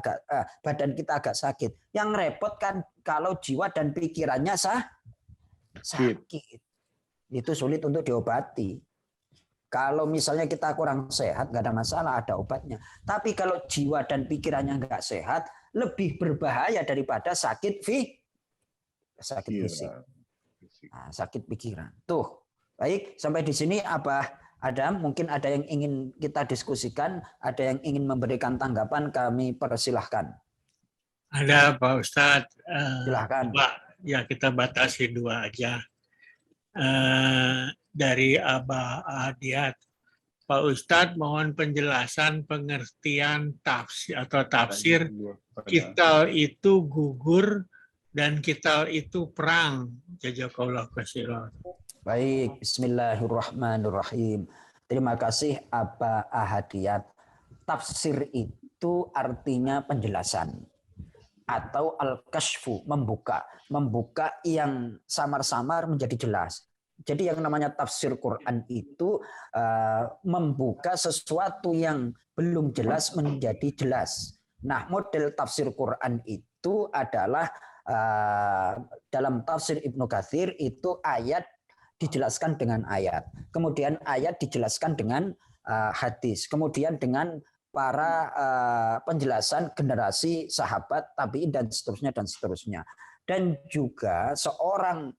badan kita agak sakit. Yang repot kan kalau jiwa dan pikirannya sakit. Itu sulit untuk diobati. Kalau misalnya kita kurang sehat, nggak ada masalah, ada obatnya. Tapi kalau jiwa dan pikirannya nggak sehat, lebih berbahaya daripada sakit fisik. Nah, sakit pikiran. Tuh, baik. Sampai di sini apa? Mungkin ada yang ingin kita diskusikan, ada yang ingin memberikan tanggapan, kami persilahkan. Ada Pak Ustadz. Silahkan. Ya kita batasi 2 aja. Dari Abah Ahadiyat. Pak Ustadz mohon penjelasan pengertian tafsir kital itu gugur dan kital itu perang. Jazakallahu khairan. Baik, bismillahirrahmanirrahim. Terima kasih Abah Ahadiyat. Tafsir itu artinya penjelasan atau al-kashfu, membuka yang samar-samar menjadi jelas. Jadi yang namanya tafsir Quran itu membuka sesuatu yang belum jelas menjadi jelas. Nah, model tafsir Quran itu adalah dalam tafsir Ibnu Katsir itu ayat dijelaskan dengan ayat. Kemudian ayat dijelaskan dengan hadis. Kemudian dengan para penjelasan generasi sahabat, tabi'in dan seterusnya. Dan juga seorang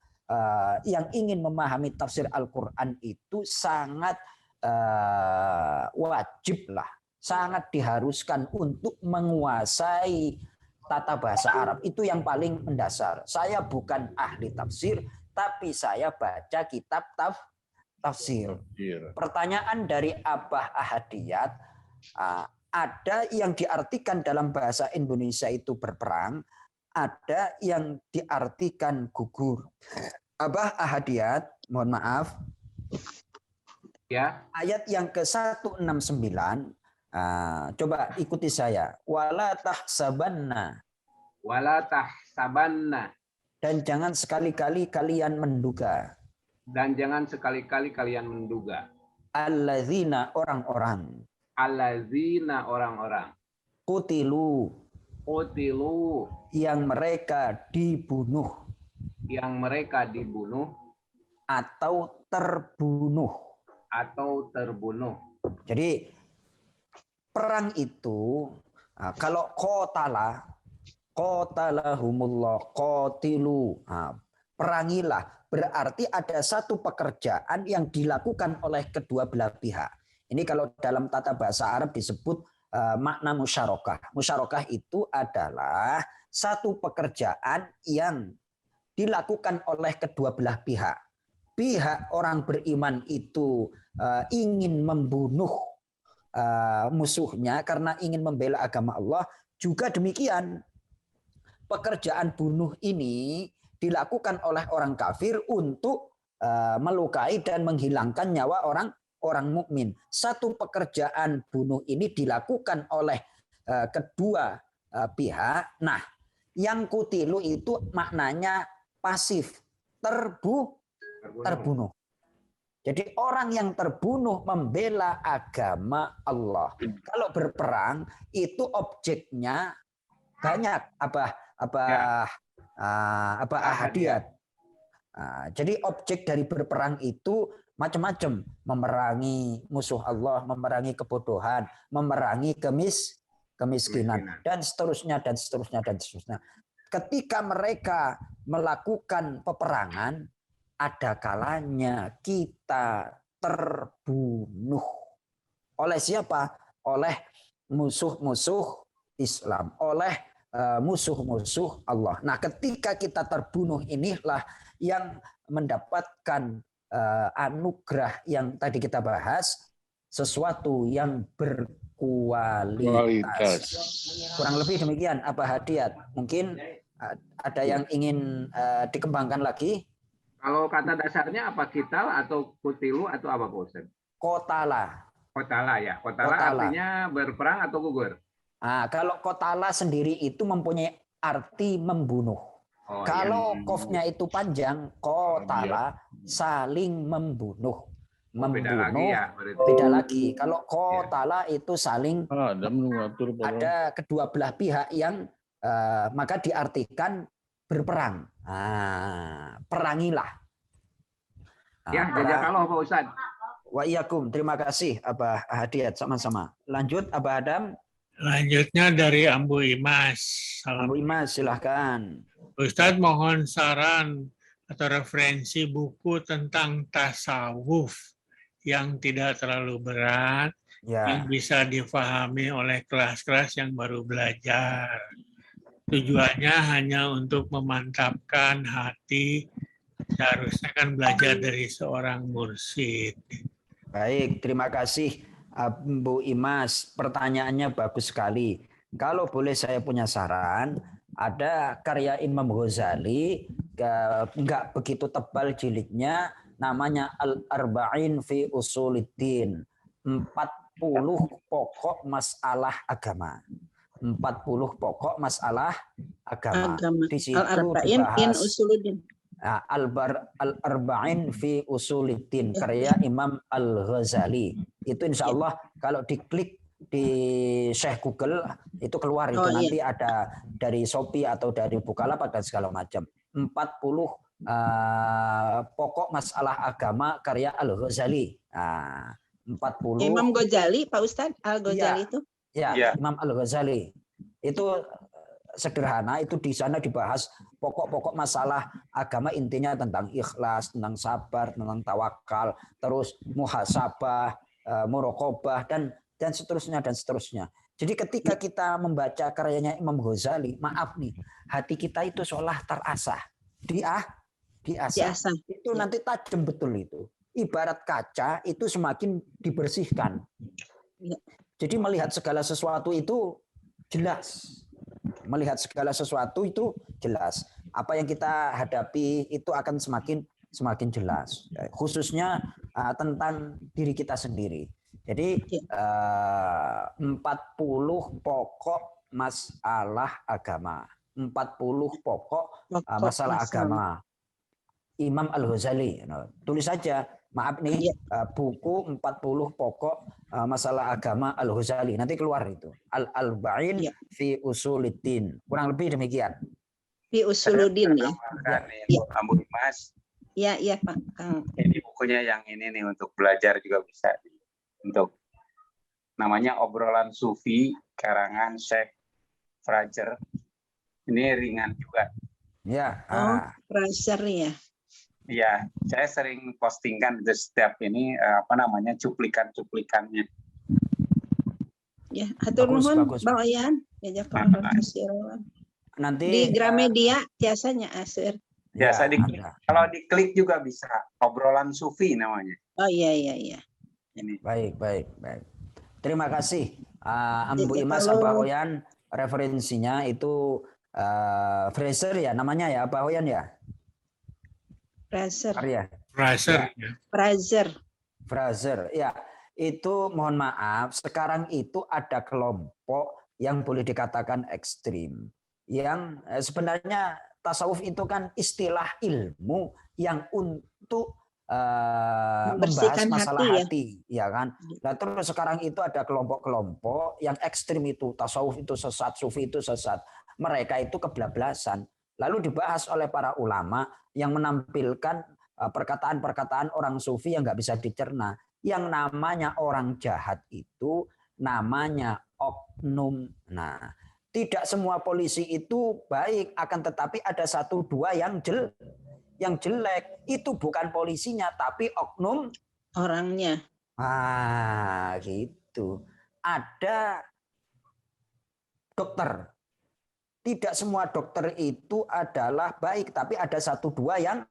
yang ingin memahami tafsir Al-Quran itu sangat wajib lah, sangat diharuskan untuk menguasai tata bahasa Arab. Itu yang paling mendasar. Saya bukan ahli tafsir, tapi saya baca kitab tafsir. Pertanyaan dari Abah Ahadiyat, ada yang diartikan dalam bahasa Indonesia itu berperang, ada yang diartikan gugur. Abah Ahadiyat, mohon maaf. Ya. Ayat yang ke-169, coba ikuti saya. Wala tahsabanna. Wala tahsabanna. Dan jangan sekali-kali kalian menduga. Dan jangan sekali-kali kalian menduga. Alladzina orang-orang. Alladzina orang-orang. Qutilu. Qutilu. Yang mereka dibunuh. Yang mereka dibunuh. Atau terbunuh. Atau terbunuh. Jadi perang itu kalau qatalahumullah qatilu, perangilah, berarti ada satu pekerjaan yang dilakukan oleh kedua belah pihak. Ini kalau dalam tata bahasa Arab disebut makna musyarakah. Musyarakah itu adalah satu pekerjaan yang dilakukan oleh kedua belah pihak. Pihak orang beriman itu ingin membunuh musuhnya karena ingin membela agama Allah. Juga demikian, pekerjaan bunuh ini dilakukan oleh orang kafir untuk melukai dan menghilangkan nyawa orang mukmin. Satu pekerjaan bunuh ini dilakukan oleh kedua pihak. Nah, yang kutilu itu maknanya pasif, terbunuh. Jadi orang yang terbunuh membela agama Allah. Kalau berperang itu objeknya banyak. Ahadiyat. Nah, jadi objek dari berperang itu macam-macam, memerangi musuh Allah, memerangi kebodohan, memerangi kemiskinan, dan seterusnya dan seterusnya dan seterusnya. Ketika mereka melakukan peperangan, ada kalanya kita terbunuh. Oleh siapa? Oleh musuh-musuh Islam, oleh musuh-musuh Allah. Nah, ketika kita terbunuh, inilah yang mendapatkan anugerah yang tadi kita bahas, sesuatu yang berkualitas. Kurang lebih demikian, Abah Hadiat. Mungkin ada yang ingin dikembangkan lagi? Kalau kata dasarnya apa, kital atau kutilu atau apa, Pak Ustaz? Kotala. Kotala ya. Kotala artinya berperang atau gugur? Nah, kalau kotala sendiri itu mempunyai arti membunuh. Kalau kofnya itu panjang, kotala saling membunuh. Membunuh beda lagi. Kalau kotala itu saling ada kedua belah pihak yang maka diartikan berperang. Perangilah. Ya, jazakallah Pak Ustaz. Wa iyyakum. Terima kasih Abah Hadiat, sama-sama. Lanjut Abah Adam. Lanjutnya dari Ambu Imas. Ambu Imas, silahkan. Ustadz mohon saran atau referensi buku tentang tasawuf yang tidak terlalu berat, yang bisa difahami oleh kelas-kelas yang baru belajar. Tujuannya hanya untuk memantapkan hati, seharusnya kan belajar dari seorang mursyid. Baik, terima kasih Bu Imas. Pertanyaannya bagus sekali. Kalau boleh saya punya saran, ada karya Imam Ghazali, enggak begitu tebal jilidnya, namanya Al-Arba'in fi Usuluddin. 40 pokok masalah agama. 40 pokok masalah agama. Di situ dibahas Al-Arba'in fi Usuluddin, karya Imam Al-Ghazali. Itu insya Allah kalau diklik di Syekh Google itu keluar itu nanti ada dari Shopee atau dari Bukalapak dan segala macam. 40 pokok masalah agama karya Al-Ghazali. 40. Imam Ghazali, Pak Ustadz, Al-Ghazali itu? Ya, Imam Al-Ghazali. Itu sederhana, itu di sana dibahas pokok-pokok masalah agama, intinya tentang ikhlas, tentang sabar, tentang tawakal, terus muhasabah, muraqabah dan seterusnya dan seterusnya. Jadi ketika kita membaca karyanya Imam Ghazali, maaf nih, hati kita itu seolah terasah, diasah. Itu nanti tajam betul itu. Ibarat kaca itu semakin dibersihkan. Jadi melihat segala sesuatu itu jelas. Melihat segala sesuatu itu jelas. Apa yang kita hadapi itu akan semakin jelas. Khususnya tentang diri kita sendiri. Jadi 40 pokok masalah agama. 40 pokok masalah agama. Imam Al-Ghazali. Tulis saja, maaf nih, buku 40 pokok masalah agama Al-Ghazali. Nanti keluar itu. Al-Arba'in fi Usuluddin. Kurang lebih demikian. Fi Usuluddin ya. Ambu Imas. Iya Pak. Ini bukunya yang ini nih, untuk belajar juga bisa. Untuk namanya Obrolan Sufi karangan Syekh Fraser. Ini ringan juga. Ya. Fraser ya. Iya, saya sering postingkan di setiap ini cuplikan-cuplikannya. Ya, hatur nuhun Bang Oyan. Nanti di Gramedia biasanya Asir. Biasa diklik. Kalau diklik juga bisa. Obrolan Sufi namanya. Oh iya. Ini. Baik. Terima kasih Ambu Imas, Abah Oyan. Referensinya itu Fraser ya namanya ya, Abah Oyan ya. Fraser. Ya, itu mohon maaf. Sekarang itu ada kelompok yang boleh dikatakan ekstrim. Yang sebenarnya tasawuf itu kan istilah ilmu yang untuk membahas masalah hati, ya kan. Nah, terus sekarang itu ada kelompok-kelompok yang ekstrim itu, tasawuf itu sesat, sufi itu sesat. Mereka itu kebablasan. Lalu dibahas oleh para ulama yang menampilkan perkataan-perkataan orang sufi yang nggak bisa dicerna. Yang namanya orang jahat itu namanya oknum. Nah, tidak semua polisi itu baik, akan tetapi ada 1-2 yang jelek. Itu bukan polisinya, tapi oknum orangnya. Gitu. Ada dokter. Tidak semua dokter itu adalah baik, tapi ada 1-2 yang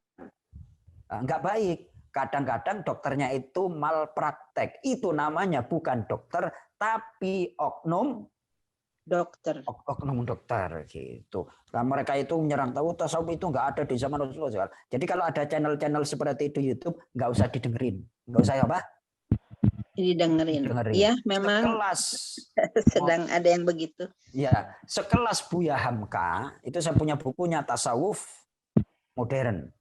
nggak baik. Kadang-kadang dokternya itu malpraktek. Itu namanya bukan dokter, tapi oknum dokter. Oknum dokter gitu. Nah, mereka itu menyerang tahu tasawuf itu nggak ada di zaman Rasulullah. Jadi kalau ada channel-channel seperti itu di YouTube, nggak usah didengerin, nggak usah apa? Didengerin. Ya, memang sekelas sedang ada yang begitu. Ya, sekelas Buya Hamka, itu saya punya bukunya Tasawuf Modern.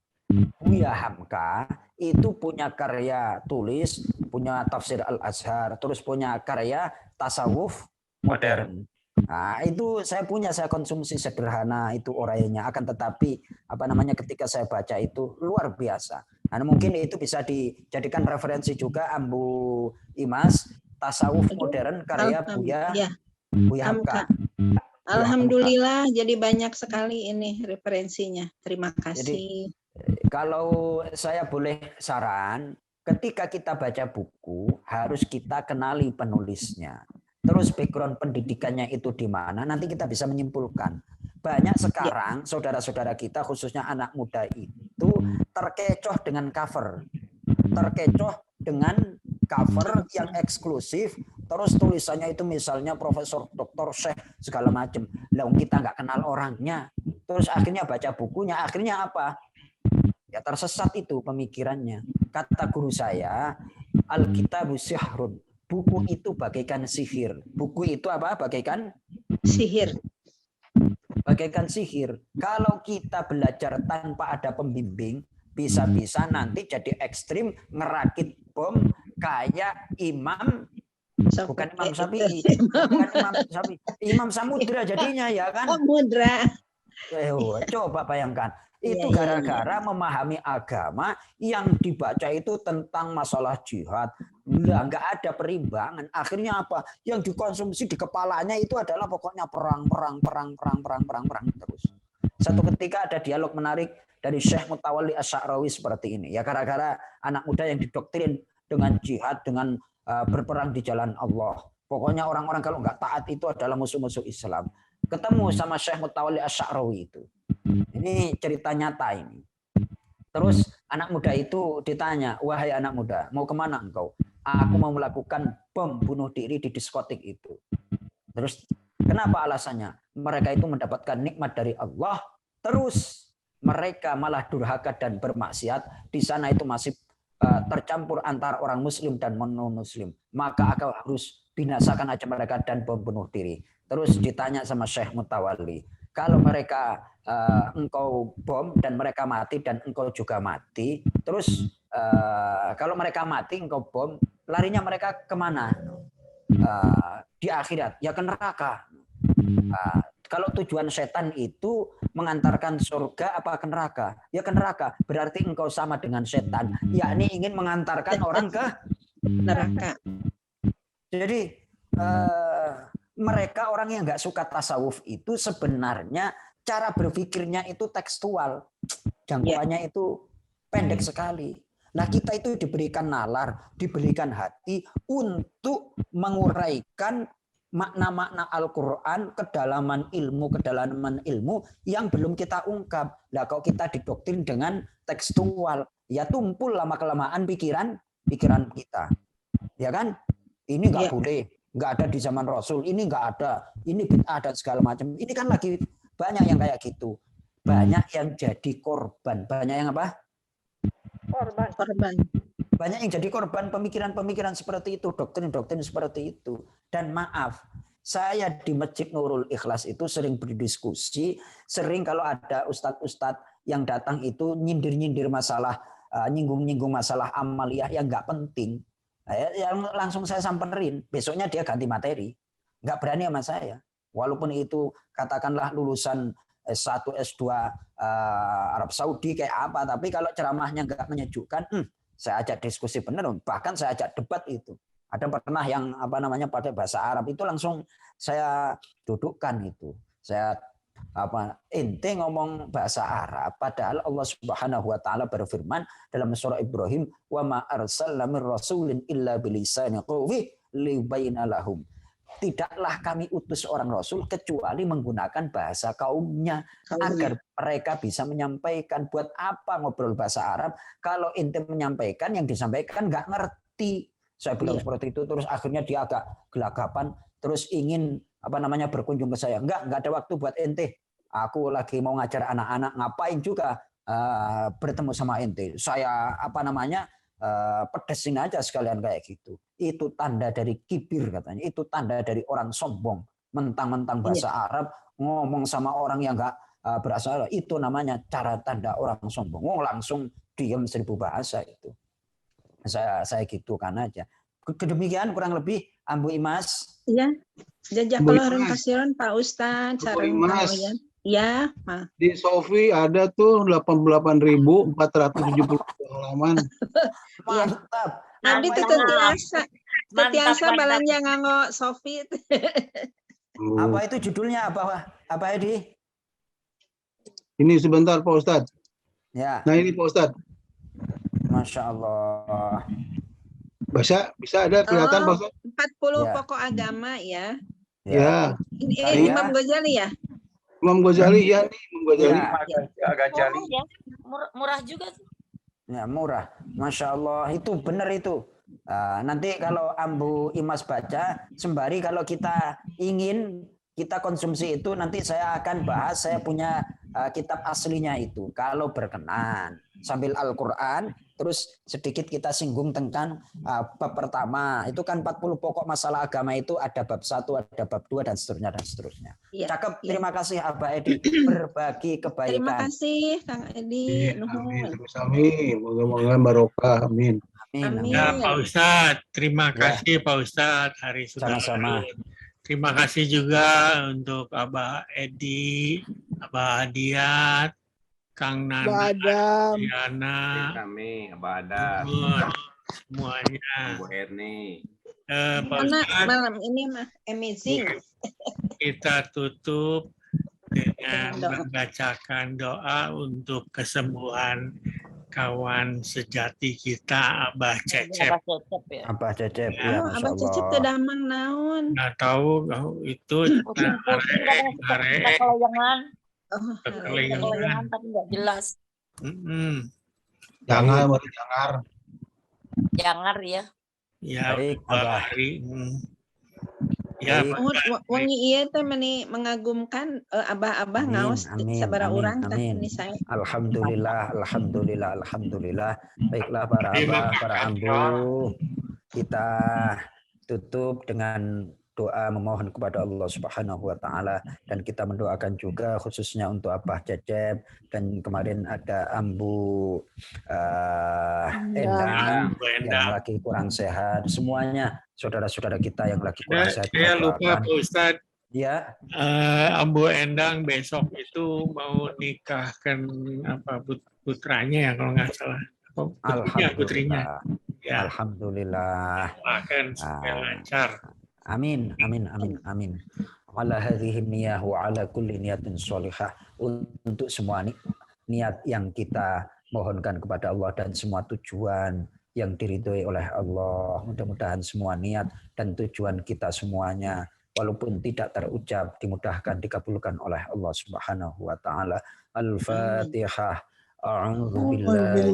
Buya Hamka itu punya karya tulis, punya tafsir Al-Azhar, terus punya karya Tasawuf Modern. Nah, itu saya konsumsi sederhana itu uraiannya, akan tetapi ketika saya baca itu luar biasa. Nah, mungkin itu bisa dijadikan referensi juga Ambu Imas, Tasawuf Modern karya Buya Hamka. Alhamdulillah, jadi banyak sekali ini referensinya. Terima kasih. Jadi, kalau saya boleh saran, ketika kita baca buku harus kita kenali penulisnya. Terus background pendidikannya itu di mana, nanti kita bisa menyimpulkan. Banyak sekarang saudara-saudara kita, khususnya anak muda itu terkecoh dengan cover. Terkecoh dengan cover yang eksklusif, terus tulisannya itu misalnya profesor, doktor, syekh, segala macam. Lah kita nggak kenal orangnya. Terus akhirnya baca bukunya, akhirnya apa? Ya tersesat itu pemikirannya. Kata guru saya, Al-Kitabu Sihrun. Buku itu bagaikan sihir. Buku itu apa? Bagaikan sihir. Bagaikan sihir. Kalau kita belajar tanpa ada pembimbing, bisa-bisa nanti jadi ekstrim, ngerakit bom kayak bukan Imam Syafi'i, bukan Imam Syafi'i, Imam Samudra jadinya, ya kan? Samudra. Coba bayangkan. Itu gara-gara memahami agama yang dibaca itu tentang masalah jihad. Nggak ada perimbangan. Akhirnya apa? Yang dikonsumsi di kepalanya itu adalah pokoknya perang terus. Satu ketika ada dialog menarik dari Syekh Mutawalli Asy'arawi seperti ini. Ya gara-gara anak muda yang didoktrin dengan jihad, dengan berperang di jalan Allah. Pokoknya orang-orang kalau nggak taat itu adalah musuh-musuh Islam. Ketemu sama Syekh Mutawalli Asy'arawi itu. Ini cerita nyata ini. Terus anak muda itu ditanya, wahai anak muda, mau kemana engkau? Aku mau melakukan bom bunuh diri di diskotik itu. Terus kenapa alasannya? Mereka itu mendapatkan nikmat dari Allah, terus mereka malah durhaka dan bermaksiat. Di sana itu masih tercampur antara orang Muslim dan non-Muslim. Maka aku harus binasakan aja mereka dan bom bunuh diri. Terus ditanya sama Syekh Mutawalli, kalau mereka engkau bom dan mereka mati dan engkau juga mati, terus kalau mereka mati engkau bom, larinya mereka kemana? Di akhirat, ya ke neraka. Kalau tujuan setan itu mengantarkan surga apa ke neraka? Ya ke neraka. Berarti engkau sama dengan setan, yakni ingin mengantarkan orang ke neraka. Jadi mereka orang yang nggak suka tasawuf itu sebenarnya cara berpikirnya itu tekstual, jangkauannya itu pendek sekali. Nah kita itu diberikan nalar, diberikan hati untuk menguraikan makna-makna Al-Quran, kedalaman ilmu yang belum kita ungkap. Nah kalau kita didoktrin dengan tekstual, ya tumpul lama-kelamaan pikiran kita, ya kan? Ini nggak boleh. Nggak ada di zaman Rasul, ini nggak ada, ini bid'ah dan segala macam. Ini kan lagi banyak yang kayak gitu, banyak yang jadi korban, banyak yang apa? Korban. Banyak yang jadi korban pemikiran-pemikiran seperti itu, doktrin-doktrin seperti itu. Dan maaf, saya di Masjid Nurul Ikhlas itu sering berdiskusi, sering kalau ada ustadz-ustadz yang datang itu nyindir-nyindir masalah, nyinggung-nyinggung masalah amaliyah yang nggak penting. Yang langsung saya samperin, besoknya dia ganti materi, nggak berani sama saya. Walaupun itu katakanlah lulusan S1, S2 Arab Saudi kayak apa, tapi kalau ceramahnya nggak menyejukkan, saya ajak diskusi benar, bahkan saya ajak debat itu. Ada pernah yang pakai bahasa Arab itu langsung saya dudukkan itu. Saya ente ngomong bahasa Arab padahal Allah Subhanahu wa taala berfirman dalam surah Ibrahim, wa ma arsalna mir rasulin illa bilisani qawmi liyubayyina lahum. Tidaklah kami utus orang rasul kecuali menggunakan bahasa kaumnya agar mereka bisa menyampaikan. Buat apa ngobrol bahasa Arab kalau ente menyampaikan yang disampaikan nggak ngerti. Saya bilang seperti itu, terus akhirnya dia agak gelagapan, terus ingin berkunjung ke saya. Enggak ada waktu buat ente. Aku lagi mau ngajar anak-anak, ngapain juga bertemu sama ente. Saya pedesin aja sekalian kayak gitu. Itu tanda dari kibir katanya. Itu tanda dari orang sombong. Mentang-mentang bahasa Arab, ngomong sama orang yang enggak berasal. Itu namanya cara tanda orang sombong. Langsung diam 1000 bahasa itu. Saya gitukan aja. Demikian kurang lebih Ambu Imas. Iya. Jazakallahu khairan kasiran Pak Ustadz. Ya, di Sofi ada tuh 88.470 halaman. Mantap. Abdi itu tetiasa balanja nganggo Sofi. Apa itu judulnya apa Edi? Ini sebentar Pak Ustadz. Ya. Nah ini Pak Ustadz. Masya Allah. Bisa ada kelihatan Pak Ustadz? 40 pokok agama ya. Ya. Ini Imam Ghazali ya? Imam Ghazali ya nih, Imam Ghazali. Ghazali. Ya. Murah juga. Ya, murah. Masya Allah, itu benar itu. Nanti kalau Ambu Imas baca, sembari kalau kita ingin kita konsumsi itu, nanti saya akan bahas, saya punya kitab aslinya itu. Kalau berkenan, sambil Al-Quran, terus sedikit kita singgung tentang bab pertama. Itu kan 40 pokok masalah agama itu ada bab 1, ada bab 2, dan seterusnya, dan seterusnya. Ya, cakep, terima kasih Abah Edi, berbagi kebaikan. Terima kasih Kang Edi. Amin. Moga-moga barokah. Amin. Amin. Ya Pak Ustadz, terima kasih Pak Ustadz. Hari sudah sama-sama. Terima kasih juga untuk Abah Edi, Abah Adiat, Kang Nana, Diana, kami, Abah Ada, semuanya. Bu Erni. Malam ini amazing. Kita tutup dengan membacakan doa untuk kesembuhan kawan sejati kita, Abah Cecep. Abah Cecep, ya, Masya Abah Cecep Allah. tidak mang naon. Nggak tahu itu Kekeliangan tapi nggak jelas. Jangan. Jangan ya. Ya, baik, Abah. Ya, wangi ieu teh meuni mengagumkan abah-abah ngaos sabaraha urang teh ini saya. Alhamdulillah. Baiklah para abah, para ambu, kita tutup dengan doa memohon kepada Allah Subhanahu wa taala, dan kita mendoakan juga khususnya untuk Abah Cecep, dan kemarin ada Ambu Endang yang lagi kurang sehat, semuanya saudara-saudara kita yang lagi kurang sehat. Saya lupa Pak Ustadz. Ya. Ambu Endang besok itu mau nikahkan putranya ya kalau nggak salah. Putrinya. Ya. Alhamdulillah. Akan supaya lancar. Amin. Ala hadhihi niyah wa ala kulli niyatin sholihah, untuk semua niat yang kita mohonkan kepada Allah dan semua tujuan yang diridhoi oleh Allah. Mudah-mudahan semua niat dan tujuan kita semuanya walaupun tidak terucap dimudahkan dikabulkan oleh Allah Subhanahu wa taala. Al-Fatihah. A'udzu billahi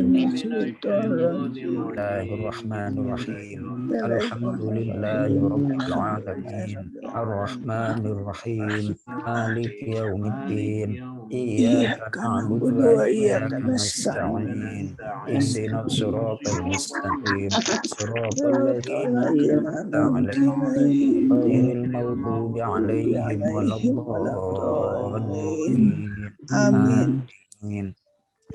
Bismillahirrahmanirrahim. Alhamdulillahirabbil alamin. Arrahmanirrahim. Maliki yaumiddin. Iyyaka na'budu wa iyyaka nasta'in. Ihdinas siratal mustaqim. Siratal ladzina an'amta 'alaihim ghairil maghdubi 'alaihim waladdallin. Amin.